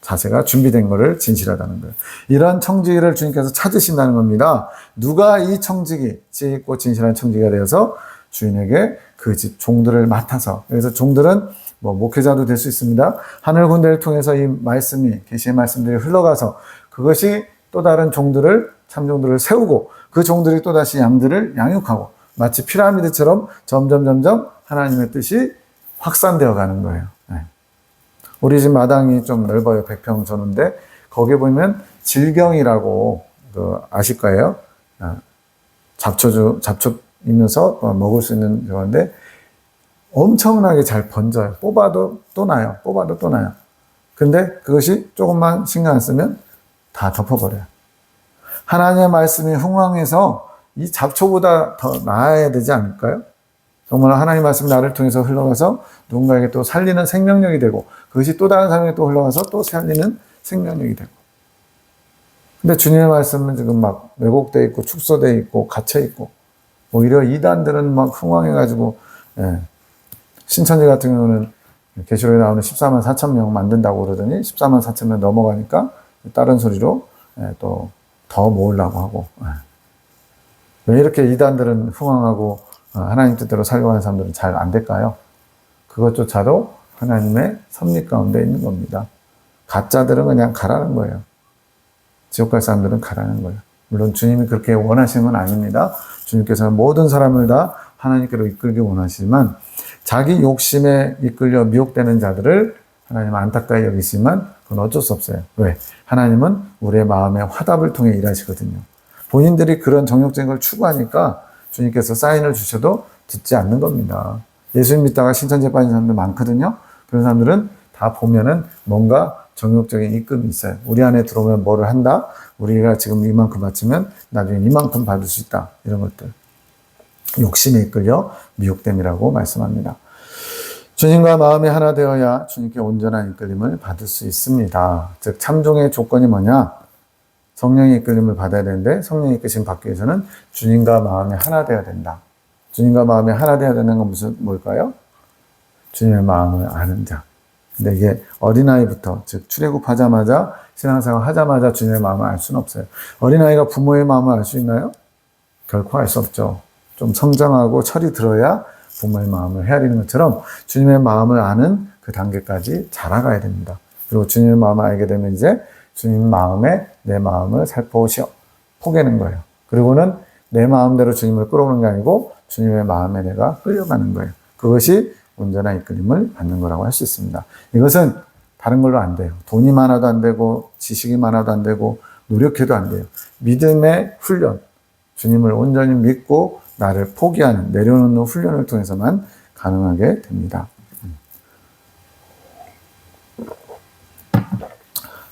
자세가 준비된 것을 진실하다는 거예요. 이런 청지기를 주님께서 찾으신다는 겁니다. 누가 이 청지기, 지혜 있고 진실한 청지기가 되어서 주인에게 그 집 종들을 맡아서, 그래서 종들은 뭐 목회자도 될 수 있습니다. 하늘 군대를 통해서 이 말씀이, 계시의 말씀들이 흘러가서 그것이 또 다른 종들을, 참종들을 세우고 그 종들이 또다시 양들을 양육하고 마치 피라미드처럼 점점 하나님의 뜻이 확산되어 가는 거예요. 네. 우리 집 마당이 좀 넓어요. 100평 전후인데 거기에 보면 질경이라고 아실 거예요. 잡초이면서 먹을 수 있는 건데 엄청나게 잘 번져요. 뽑아도 또 나요. 뽑아도 또 나요. 근데 그것이 조금만 신경 안 쓰면 다 덮어버려요. 하나님의 말씀이 흥왕해서 이 잡초보다 더 나아야 되지 않을까요? 정말 하나님의 말씀이 나를 통해서 흘러가서 누군가에게 또 살리는 생명력이 되고 그것이 또 다른 사람에게 또 흘러가서 또 살리는 생명력이 되고. 근데 주님의 말씀은 지금 막 왜곡되어 있고 축소되어 있고 갇혀 있고 오히려 이단들은 막 흥왕해가지고 신천지 같은 경우는 계시록에 나오는 14만 4천 명 만든다고 그러더니 14만 4천 명 넘어가니까 다른 소리로 또 더 모으려고 하고. 왜 이렇게 이단들은 흥왕하고 하나님 뜻대로 살려고 하는 사람들은 잘 안 될까요? 그것조차도 하나님의 섭리 가운데 있는 겁니다. 가짜들은 그냥 가라는 거예요. 지옥 갈 사람들은 가라는 거예요. 물론 주님이 그렇게 원하시는 건 아닙니다. 주님께서는 모든 사람을 다 하나님께로 이끌기 원하시지만 자기 욕심에 이끌려 미혹되는 자들을 하나님은 안타까이 여기시지만 그건 어쩔 수 없어요. 왜? 하나님은 우리의 마음의 화답을 통해 일하시거든요. 본인들이 그런 정욕적인 걸 추구하니까 주님께서 사인을 주셔도 듣지 않는 겁니다. 예수님 믿다가 신천지에 빠진 사람들 많거든요. 그런 사람들은 다 보면은 뭔가 정욕적인 이끌음이 있어요. 우리 안에 들어오면 뭐를 한다. 우리가 지금 이만큼 바치면 나중에 이만큼 받을 수 있다. 이런 것들. 욕심에 이끌려 미혹됨이라고 말씀합니다. 주님과 마음이 하나 되어야 주님께 온전한 이끌림을 받을 수 있습니다. 즉 참종의 조건이 뭐냐? 성령의 이끌림을 받아야 되는데 성령의 이끌림 받기 위해서는 주님과 마음이 하나 되어야 된다. 주님과 마음이 하나 되어야 되는 건 뭘까요? 주님의 마음을 아는 자. 근데 이게 어린아이부터, 즉 출애굽하자마자 신앙생활 하자마자 주님의 마음을 알 수는 없어요. 어린아이가 부모의 마음을 알 수 있나요? 결코 알 수 없죠. 좀 성장하고 철이 들어야 부모의 마음을 헤아리는 것처럼 주님의 마음을 아는 그 단계까지 자라가야 됩니다. 그리고 주님의 마음을 알게 되면 이제 주님 마음에 내 마음을 살포시어 포개는 거예요. 그리고는 내 마음대로 주님을 끌어오는 게 아니고 주님의 마음에 내가 끌려가는 거예요. 그것이 온전한 이끌림을 받는 거라고 할 수 있습니다. 이것은 다른 걸로 안 돼요. 돈이 많아도 안 되고 지식이 많아도 안 되고 노력해도 안 돼요. 믿음의 훈련, 주님을 온전히 믿고 나를 포기하는, 내려놓는 훈련을 통해서만 가능하게 됩니다.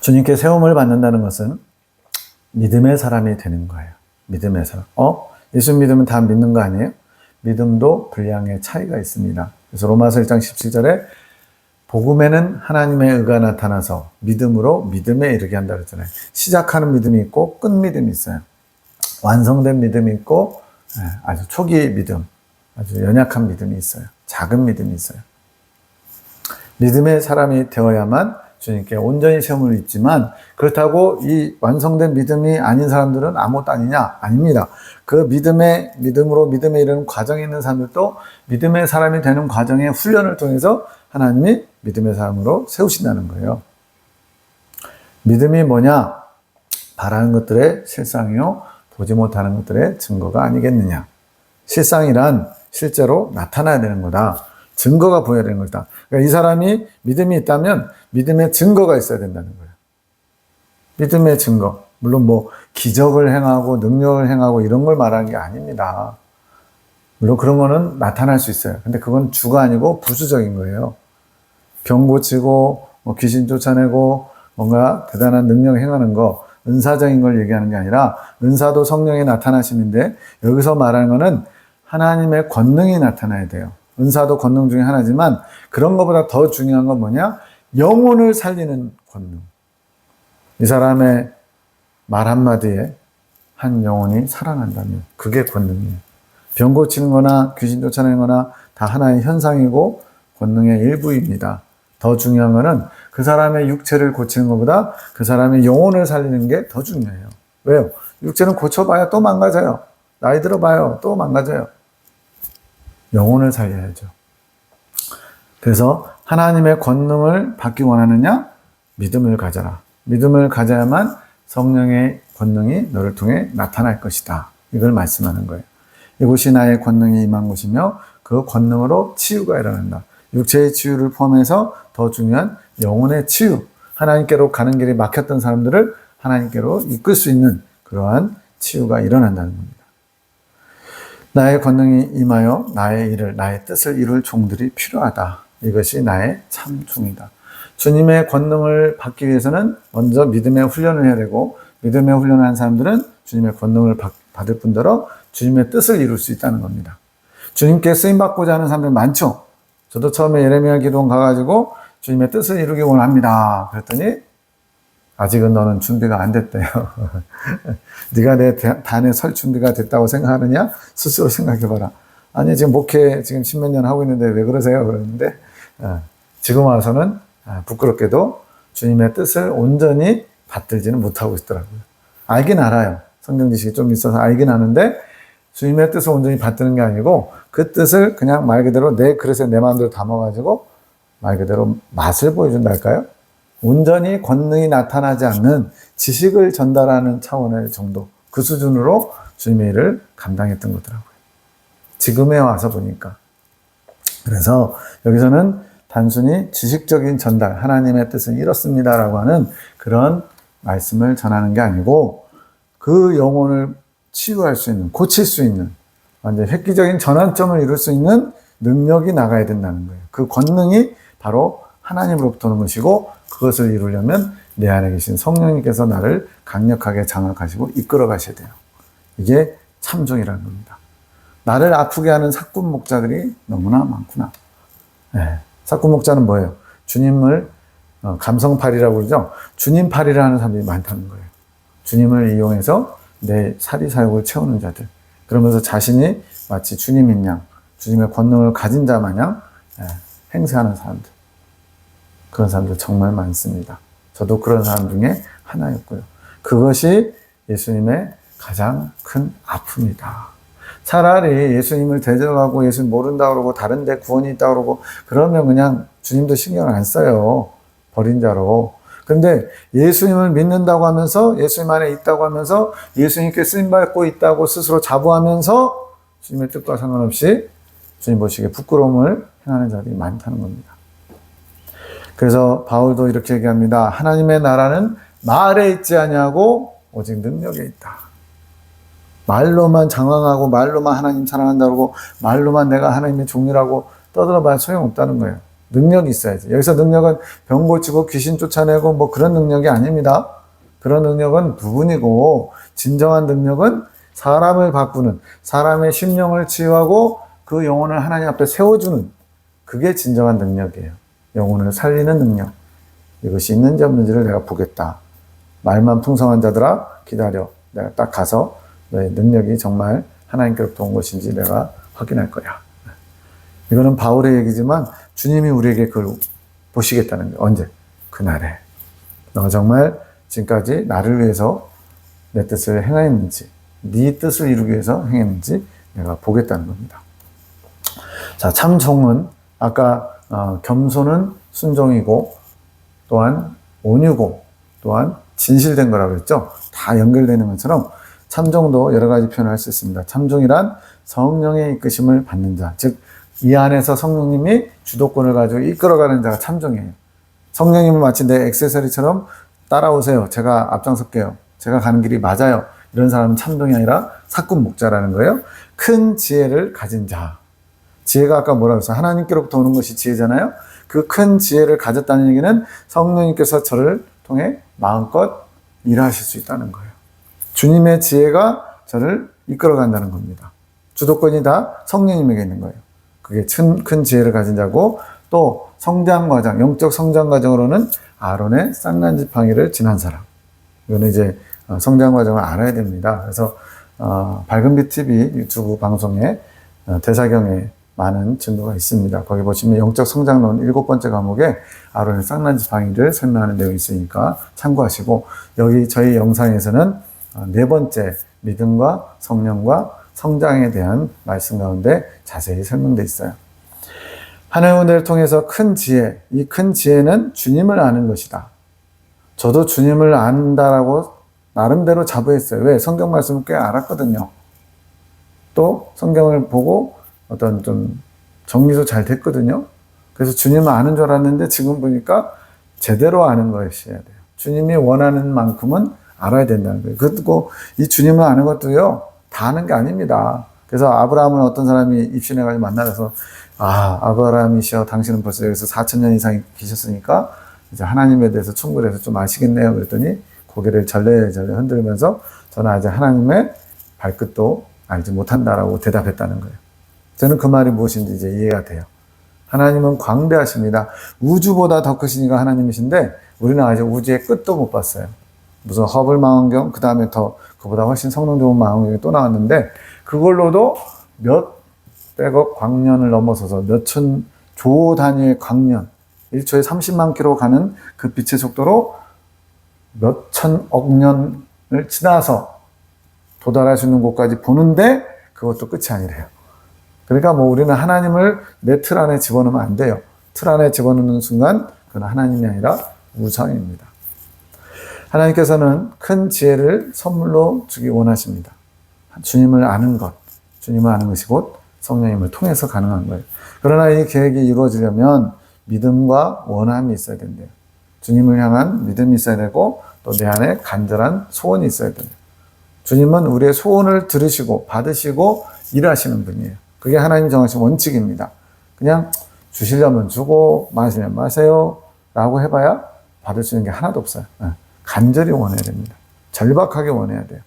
주님께 세움을 받는다는 것은 믿음의 사람이 되는 거예요. 믿음의 사람. 예수 믿으면 다 믿는 거 아니에요? 믿음도 분량의 차이가 있습니다. 그래서 로마서 1장 17절에 복음에는 하나님의 의가 나타나서 믿음으로 믿음에 이르게 한다 그랬잖아요. 시작하는 믿음이 있고 끝 믿음이 있어요. 완성된 믿음이 있고 아주 초기 믿음, 아주 연약한 믿음이 있어요. 작은 믿음이 있어요. 믿음의 사람이 되어야만 주님께 온전히 시험을 있지만 그렇다고 이 완성된 믿음이 아닌 사람들은 아무것도 아니냐? 아닙니다. 그 믿음으로 믿음에 이르는 과정에 있는 사람들도 믿음의 사람이 되는 과정의 훈련을 통해서 하나님이 믿음의 사람으로 세우신다는 거예요. 믿음이 뭐냐? 바라는 것들의 실상이요, 보지 못하는 것들의 증거가 아니겠느냐? 실상이란 실제로 나타나야 되는 거다. 증거가 보여야 되는 거다. 그러니까 이 사람이 믿음이 있다면 믿음의 증거가 있어야 된다는 거예요. 믿음의 증거. 물론 뭐 기적을 행하고 능력을 행하고 이런 걸 말하는 게 아닙니다. 물론 그런 거는 나타날 수 있어요. 근데 그건 주가 아니고 부수적인 거예요. 병 고치고 뭐 귀신 쫓아내고 뭔가 대단한 능력 행하는 거, 은사적인 걸 얘기하는 게 아니라 은사도 성령의 나타나심인데 여기서 말하는 거는 하나님의 권능이 나타나야 돼요. 은사도 권능 중에 하나지만 그런 것보다 더 중요한 건 뭐냐? 영혼을 살리는 권능. 이 사람의 말 한마디에 한 영혼이 살아난다면 그게 권능이에요. 병 고치는 거나 귀신 쫓아내는 거나 다 하나의 현상이고 권능의 일부입니다. 더 중요한 거는 그 사람의 육체를 고치는 것보다 그 사람의 영혼을 살리는 게 더 중요해요. 왜요? 육체는 고쳐봐야 또 망가져요. 나이 들어봐요. 또 망가져요. 영혼을 살려야죠. 그래서 하나님의 권능을 받기 원하느냐? 믿음을 가져라. 믿음을 가져야만 성령의 권능이 너를 통해 나타날 것이다. 이걸 말씀하는 거예요. 이곳이 나의 권능이 임한 곳이며 그 권능으로 치유가 일어난다. 육체의 치유를 포함해서 더 중요한 영혼의 치유. 하나님께로 가는 길이 막혔던 사람들을 하나님께로 이끌 수 있는 그러한 치유가 일어난다는 겁니다. 나의 권능이 임하여 나의 일을, 나의 뜻을 이룰 종들이 필요하다. 이것이 나의 참 종이다. 주님의 권능을 받기 위해서는 먼저 믿음의 훈련을 해야 되고 믿음의 훈련을 한 사람들은 주님의 권능을 받을 뿐더러 주님의 뜻을 이룰 수 있다는 겁니다. 주님께 쓰임받고자 하는 사람들 많죠. 저도 처음에 예레미야 기도원 가가지고 주님의 뜻을 이루기 원합니다. 그랬더니 아직은 너는 준비가 안 됐대요. 네가 내 단에 설 준비가 됐다고 생각하느냐? 스스로 생각해봐라. 아니 지금 목회 지금 10몇 년 하고 있는데 왜 그러세요? 그러는데 지금 와서는 부끄럽게도 주님의 뜻을 온전히 받들지는 못하고 있더라고요. 알긴 알아요. 성경 지식이 좀 있어서 알긴 아는데 주님의 뜻을 온전히 받드는 게 아니고 그 뜻을 그냥 말 그대로 내 그릇에 내 마음대로 담아가지고 말 그대로 맛을 보여준달까요? 온전히 권능이 나타나지 않는 지식을 전달하는 차원의 정도, 그 수준으로 주님의 일을 감당했던 거더라고요. 지금에 와서 보니까. 그래서 여기서는 단순히 지식적인 전달, 하나님의 뜻은 이렇습니다라고 하는 그런 말씀을 전하는 게 아니고 그 영혼을 치유할 수 있는, 고칠 수 있는 완전 획기적인 전환점을 이룰 수 있는 능력이 나가야 된다는 거예요. 그 권능이 바로 하나님으로부터 오는 것이고 그것을 이루려면 내 안에 계신 성령님께서 나를 강력하게 장악하시고 이끌어 가셔야 돼요. 이게 참종이라는 겁니다. 나를 아프게 하는 사꾼 목자들이 너무나 많구나. 네. 사꾼 목자는 뭐예요? 주님을 감성팔이라고 그러죠. 주님팔이를 하는 사람들이 많다는 거예요. 주님을 이용해서 내 사리사욕을 채우는 자들. 그러면서 자신이 마치 주님인 양, 주님의 권능을 가진 자 마냥 행세하는 사람들. 그런 사람들 정말 많습니다. 저도 그런 사람 중에 하나였고요. 그것이 예수님의 가장 큰 아픔이다. 차라리 예수님을 대적하고 예수님 모른다 그러고 다른 데 구원이 있다 그러고 그러면 그냥 주님도 신경을 안 써요. 버린 자로. 그런데 예수님을 믿는다고 하면서 예수님 안에 있다고 하면서 예수님께 쓰임받고 있다고 스스로 자부하면서 주님의 뜻과 상관없이 주님 보시기에 부끄러움을 행하는 자들이 많다는 겁니다. 그래서 바울도 이렇게 얘기합니다. 하나님의 나라는 말에 있지 아니하고 오직 능력에 있다. 말로만 장황하고 말로만 하나님 사랑한다고 그러고 말로만 내가 하나님의 종이라고 떠들어봐야 소용없다는 거예요. 능력이 있어야지. 여기서 능력은 병 고치고 귀신 쫓아내고 뭐 그런 능력이 아닙니다. 그런 능력은 부분이고, 진정한 능력은 사람을 바꾸는, 사람의 심령을 치유하고 그 영혼을 하나님 앞에 세워주는, 그게 진정한 능력이에요. 영혼을 살리는 능력. 이것이 있는지 없는지를 내가 보겠다. 말만 풍성한 자들아 기다려. 내가 딱 가서 너의 능력이 정말 하나님께로부터 온 것인지 내가 확인할 거야. 이거는 바울의 얘기지만 주님이 우리에게 그걸 보시겠다는 거예요. 언제? 그날에. 너가 정말 지금까지 나를 위해서 내 뜻을 행했는지, 네 뜻을 이루기 위해서 행했는지 내가 보겠다는 겁니다. 자, 참종은 아까 겸손은 순종이고, 또한 온유고, 또한 진실된 거라고 했죠. 다 연결되는 것처럼 참종도 여러 가지 표현할 수 있습니다. 참종이란 성령의 이끄심을 받는 자, 즉 이 안에서 성령님이 주도권을 가지고 이끌어가는 자가 참종이에요. 성령님은 마치 내 액세서리처럼 따라오세요. 제가 앞장설게요. 제가 가는 길이 맞아요. 이런 사람은 참종이 아니라 사꾼 목자라는 거예요. 큰 지혜를 가진 자. 지혜가 아까 뭐라고 했어요? 하나님께로부터 오는 것이 지혜잖아요. 그 큰 지혜를 가졌다는 얘기는 성령님께서 저를 통해 마음껏 일하실 수 있다는 거예요. 주님의 지혜가 저를 이끌어간다는 겁니다. 주도권이 다 성령님에게 있는 거예요. 그게 큰 지혜를 가진 자고, 또 성장 과정, 영적 성장 과정으로는 아론의 쌍난지팡이를 지난 사람. 이거는 이제 성장 과정을 알아야 됩니다. 그래서 밝은빛 TV 유튜브 방송에 대사경에 많은 증거가 있습니다. 거기 보시면 영적 성장론 7번째 과목에 아론의 쌍난지팡이를 설명하는 내용이 있으니까 참고하시고, 여기 저희 영상에서는 4번째 믿음과 성령과 성장에 대한 말씀 가운데 자세히 설명되어 있어요. 하나님의 은혜를 통해서 큰 지혜, 이 큰 지혜는 주님을 아는 것이다. 저도 주님을 안다라고 나름대로 자부했어요. 왜? 성경 말씀을 꽤 알았거든요. 또 성경을 보고 어떤 좀 정리도 잘 됐거든요. 그래서 주님을 아는 줄 알았는데 지금 보니까 제대로 아는 것이어야 돼요. 주님이 원하는 만큼은 알아야 된다는 거예요. 그리고 이 주님을 아는 것도요, 다 아는 게 아닙니다. 그래서 아브라함은 어떤 사람이 입신해가지고 만나서, 아브라함이시여, 당신은 벌써 여기서 4,000년 이상 계셨으니까 이제 하나님에 대해서 충분히 해서 좀 아시겠네요. 그랬더니 고개를 절레절레 흔들면서 저는 아직 하나님의 발끝도 알지 못한다라고 대답했다는 거예요. 저는 그 말이 무엇인지 이제 이해가 돼요. 하나님은 광대하십니다. 우주보다 더 크시니까 하나님이신데 우리는 아직 우주의 끝도 못 봤어요. 무슨 허블 망원경, 그 다음에 더 그보다 훨씬 성능 좋은 망원경이 또 나왔는데, 그걸로도 몇 백억 광년을 넘어서서 몇천 조 단위의 광년, 1초에 30만 킬로 가는 그 빛의 속도로 몇천억 년을 지나서 도달할 수 있는 곳까지 보는데 그것도 끝이 아니래요. 그러니까 뭐 우리는 하나님을 내 틀 안에 집어넣으면 안 돼요. 틀 안에 집어넣는 순간 그건 하나님이 아니라 우상입니다. 하나님께서는 큰 지혜를 선물로 주기 원하십니다. 주님을 아는 것, 주님을 아는 것이 곧 성령님을 통해서 가능한 거예요. 그러나 이 계획이 이루어지려면 믿음과 원함이 있어야 된대요. 주님을 향한 믿음이 있어야 되고, 또 내 안에 간절한 소원이 있어야 돼요. 주님은 우리의 소원을 들으시고 받으시고 일하시는 분이에요. 그게 하나님 정하신 원칙입니다. 그냥 주시려면 주고 마시면 마세요 라고 해봐야 받을 수 있는 게 하나도 없어요. 간절히 원해야 됩니다. 절박하게 원해야 돼요.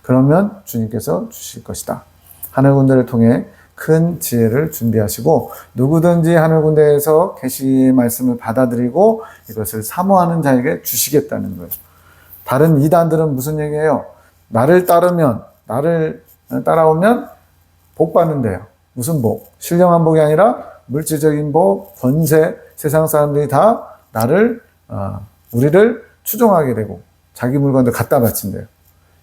그러면 주님께서 주실 것이다. 하늘 군대를 통해 큰 지혜를 준비하시고, 누구든지 하늘 군대에서 계시의 말씀을 받아들이고 이것을 사모하는 자에게 주시겠다는 거예요. 다른 이단들은 무슨 얘기예요? 나를 따라오면 복 받는데요. 무슨 복? 신령한 복이 아니라 물질적인 복, 권세, 세상 사람들이 다 우리를 추종하게 되고 자기 물건들 갖다 바친대요.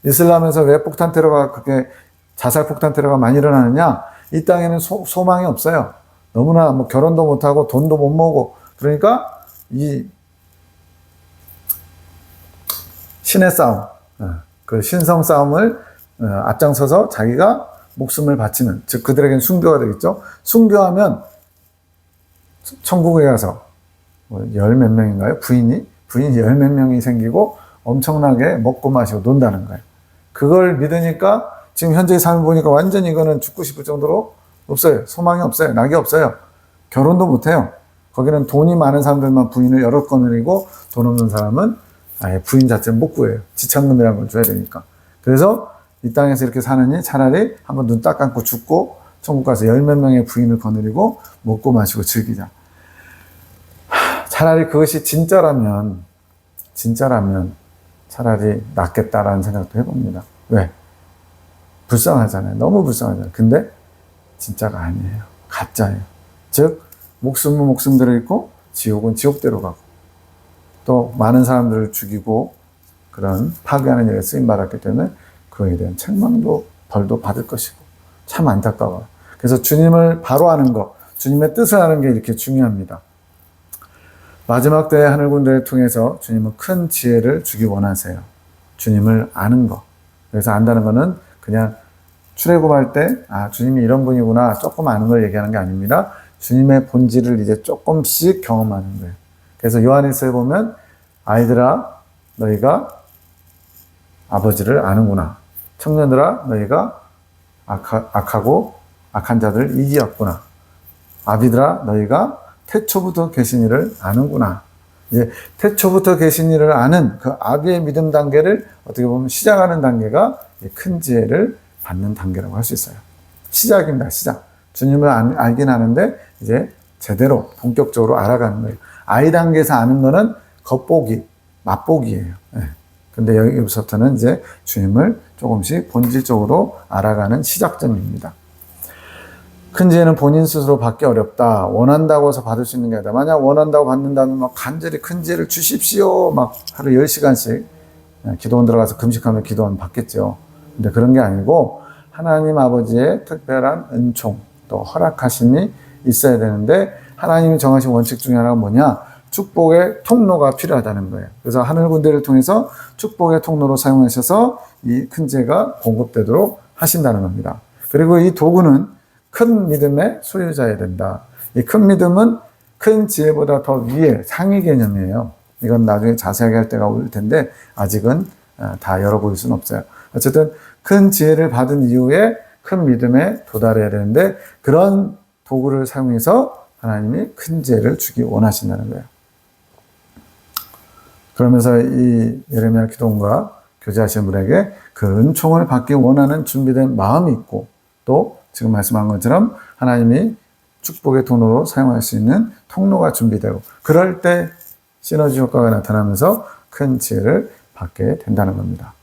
이슬람에서 왜 폭탄 테러가 그렇게 자살 폭탄 테러가 많이 일어나느냐? 이 땅에는 소망이 없어요. 너무나 뭐 결혼도 못하고 돈도 못 모으고, 그러니까 이 신의 싸움, 그 신성 싸움을 앞장서서 자기가 목숨을 바치는, 즉 그들에게는 순교가 되겠죠. 순교하면 천국에 가서 열 몇 명인가요? 부인이 열 몇 명이 생기고 엄청나게 먹고 마시고 논다는 거예요. 그걸 믿으니까 지금 현재의 삶을 보니까 완전히 이거는 죽고 싶을 정도로 없어요. 소망이 없어요. 낙이 없어요. 결혼도 못해요. 거기는 돈이 많은 사람들만 부인을 여러 건이고 돈 없는 사람은 아예 부인 자체는 못 구해요. 지참금이라는 걸 줘야 되니까. 그래서 이 땅에서 이렇게 사느니 차라리 한번 눈 딱 감고 죽고 천국 가서 열 몇 명의 부인을 거느리고 먹고 마시고 즐기자. 차라리 그것이 진짜라면 차라리 낫겠다라는 생각도 해봅니다. 왜? 불쌍하잖아요. 너무 불쌍하잖아요. 근데 진짜가 아니에요. 가짜예요. 즉 목숨은 목숨대로 있고 지옥은 지옥대로 가고 또 많은 사람들을 죽이고 그런 파괴하는 일에 쓰임받았기 때문에 그에 대한 책망도 벌도 받을 것이고 참 안타까워요. 그래서 주님을 바로 아는 것, 주님의 뜻을 아는 게 이렇게 중요합니다. 마지막 때의 하늘군대를 통해서 주님은 큰 지혜를 주기 원하세요. 주님을 아는 것. 그래서 안다는 것은 그냥 출애굽할 때 주님이 이런 분이구나 조금 아는 걸 얘기하는 게 아닙니다. 주님의 본질을 이제 조금씩 경험하는 거예요. 그래서 요한일서에 보면 아이들아 너희가 아버지를 아는구나. 청년들아 너희가 악하고 악한 자들을 이기었구나. 아비들아 너희가 태초부터 계신 이를 아는구나. 이제 태초부터 계신 이를 아는 그 아비의 믿음 단계를 어떻게 보면 시작하는 단계가 큰 지혜를 받는 단계라고 할 수 있어요. 시작입니다. 시작. 주님을 알긴 아는데 이제 제대로 본격적으로 알아가는 거예요. 아이 단계에서 아는 거는 겉보기, 맛보기예요. 근데 여기부터는 이제 주님을 조금씩 본질적으로 알아가는 시작점입니다. 큰 지혜는 본인 스스로 받기 어렵다. 원한다고 해서 받을 수 있는 게 아니다. 만약 원한다고 받는다면 막 간절히 큰 지혜를 주십시오. 막 하루 10시간씩 기도원 들어가서 금식하면 기도원 받겠죠. 근데 그런 게 아니고 하나님 아버지의 특별한 은총 또 허락하심이 있어야 되는데 하나님이 정하신 원칙 중에 하나가 뭐냐? 축복의 통로가 필요하다는 거예요. 그래서 하늘 군대를 통해서 축복의 통로로 사용하셔서 이 큰 지혜가 공급되도록 하신다는 겁니다. 그리고 이 도구는 큰 믿음의 소유자여야 된다. 이 큰 믿음은 큰 지혜보다 더 위에 상위 개념이에요. 이건 나중에 자세하게 할 때가 올 텐데 아직은 다 열어볼 수는 없어요. 어쨌든 큰 지혜를 받은 이후에 큰 믿음에 도달해야 되는데 그런 도구를 사용해서 하나님이 큰 지혜를 주기 원하신다는 거예요. 그러면서 이 예레미야 기도원과 교제하시는 분에게 그 은총을 받기 원하는 준비된 마음이 있고 또 지금 말씀한 것처럼 하나님이 축복의 통로로 사용할 수 있는 통로가 준비되고 그럴 때 시너지 효과가 나타나면서 큰 지혜를 받게 된다는 겁니다.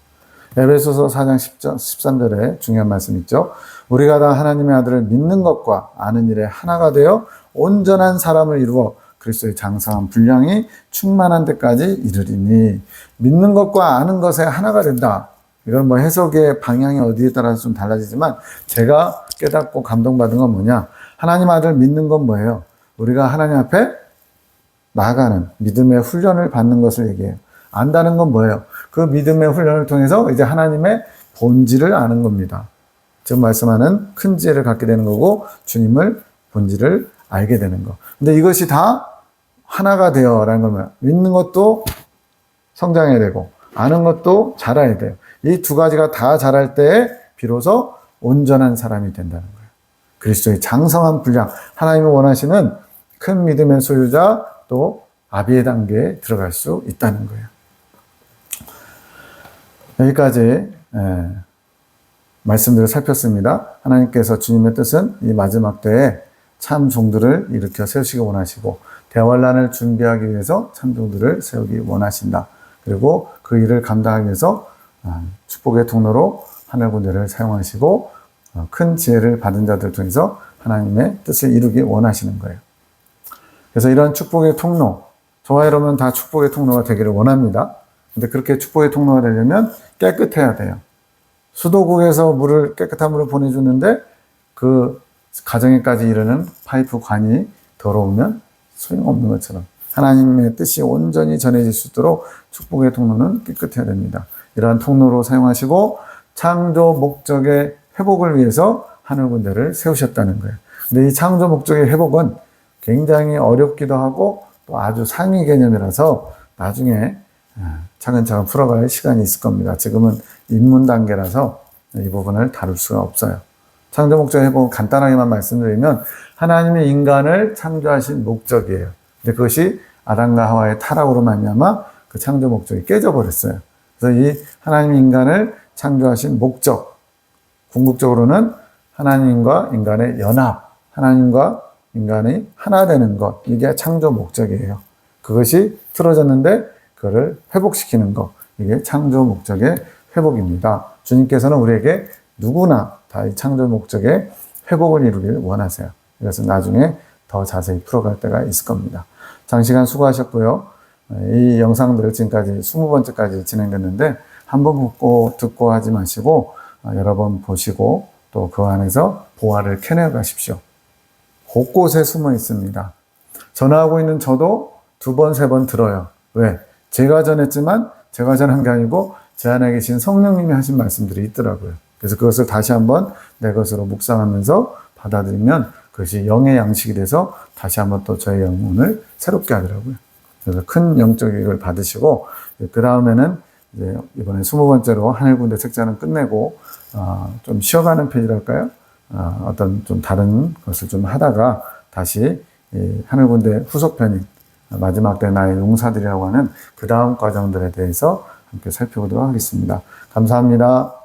에베소서 4장 13절에 중요한 말씀 있죠. 우리가 다 하나님의 아들을 믿는 것과 아는 일에 하나가 되어 온전한 사람을 이루어 그리스도의 장성한 분량이 충만한 데까지 이르리니 믿는 것과 아는 것에 하나가 된다. 이건 뭐 해석의 방향이 어디에 따라서 좀 달라지지만 제가 깨닫고 감동받은 건 뭐냐? 하나님 아들 믿는 건 뭐예요? 우리가 하나님 앞에 나아가는 믿음의 훈련을 받는 것을 얘기해요. 안다는 건 뭐예요? 그 믿음의 훈련을 통해서 이제 하나님의 본질을 아는 겁니다. 지금 말씀하는 큰 지혜를 갖게 되는 거고 주님을 본질을 알게 되는 거. 근데 이것이 다 하나가 되어라는 거면 믿는 것도 성장해야 되고 아는 것도 자라야 돼요. 이 두 가지가 다 자랄 때에 비로소 온전한 사람이 된다는 거예요. 그리스도의 장성한 분량, 하나님이 원하시는 큰 믿음의 소유자 또 아비의 단계에 들어갈 수 있다는 거예요. 여기까지 말씀들을 살폈습니다. 하나님께서 주님의 뜻은 이 마지막 때에 참 종들을 일으켜 세우시기 원하시고 대환란을 준비하기 위해서 참 종들을 세우기 원하신다. 그리고 그 일을 감당하기 위해서 축복의 통로로 하늘 군대를 사용하시고 큰 지혜를 받은 자들 통해서 하나님의 뜻을 이루기 원하시는 거예요. 그래서 이런 축복의 통로, 저와 여러분 다 축복의 통로가 되기를 원합니다. 근데 그렇게 축복의 통로가 되려면 깨끗해야 돼요. 수도국에서 깨끗한 물을 보내주는데 그 가정에까지 이르는 파이프 관이 더러우면 소용없는 것처럼 하나님의 뜻이 온전히 전해질 수 있도록 축복의 통로는 깨끗해야 됩니다. 이러한 통로로 사용하시고 창조 목적의 회복을 위해서 하늘 군대를 세우셨다는 거예요. 근데 이 창조 목적의 회복은 굉장히 어렵기도 하고 또 아주 상위 개념이라서 나중에 차근차근 풀어갈 시간이 있을 겁니다. 지금은 입문 단계라서 이 부분을 다룰 수가 없어요. 창조 목적의 회복은 간단하게만 말씀드리면 하나님이 인간을 창조하신 목적이에요. 근데 그것이 아담과 하와의 타락으로 말미암아 그 창조 목적이 깨져버렸어요. 그래서 이 하나님 인간을 창조하신 목적, 궁극적으로는 하나님과 인간의 연합, 하나님과 인간이 하나 되는 것, 이게 창조 목적이에요. 그것이 틀어졌는데 그거를 회복시키는 것, 이게 창조 목적의 회복입니다. 주님께서는 우리에게 누구나 다 이 창조 목적의 회복을 이루길 원하세요. 그래서 나중에 더 자세히 풀어갈 때가 있을 겁니다. 장시간 수고하셨고요. 이 영상들 지금까지 20번째까지 진행됐는데 한번 듣고 하지 마시고 여러 번 보시고 또 그 안에서 보화를 캐내 가십시오. 곳곳에 숨어 있습니다. 전하고 있는 저도 2번, 3번 들어요. 왜? 제가 전했지만 제가 전한 게 아니고 제 안에 계신 성령님이 하신 말씀들이 있더라고요. 그래서 그것을 다시 한번 내 것으로 묵상하면서 받아들이면 그것이 영의 양식이 돼서 다시 한번 또 저의 영혼을 새롭게 하더라고요. 그래서 큰 영적 이익을 받으시고 그 다음에는 이제 이번에 20번째로 하늘군대 책자는 끝내고 좀 쉬어가는 편이랄까요? 어떤 좀 다른 것을 좀 하다가 다시 이 하늘군대 후속편인 마지막 때 나의 용사들이라고 하는 그 다음 과정들에 대해서 함께 살펴보도록 하겠습니다. 감사합니다.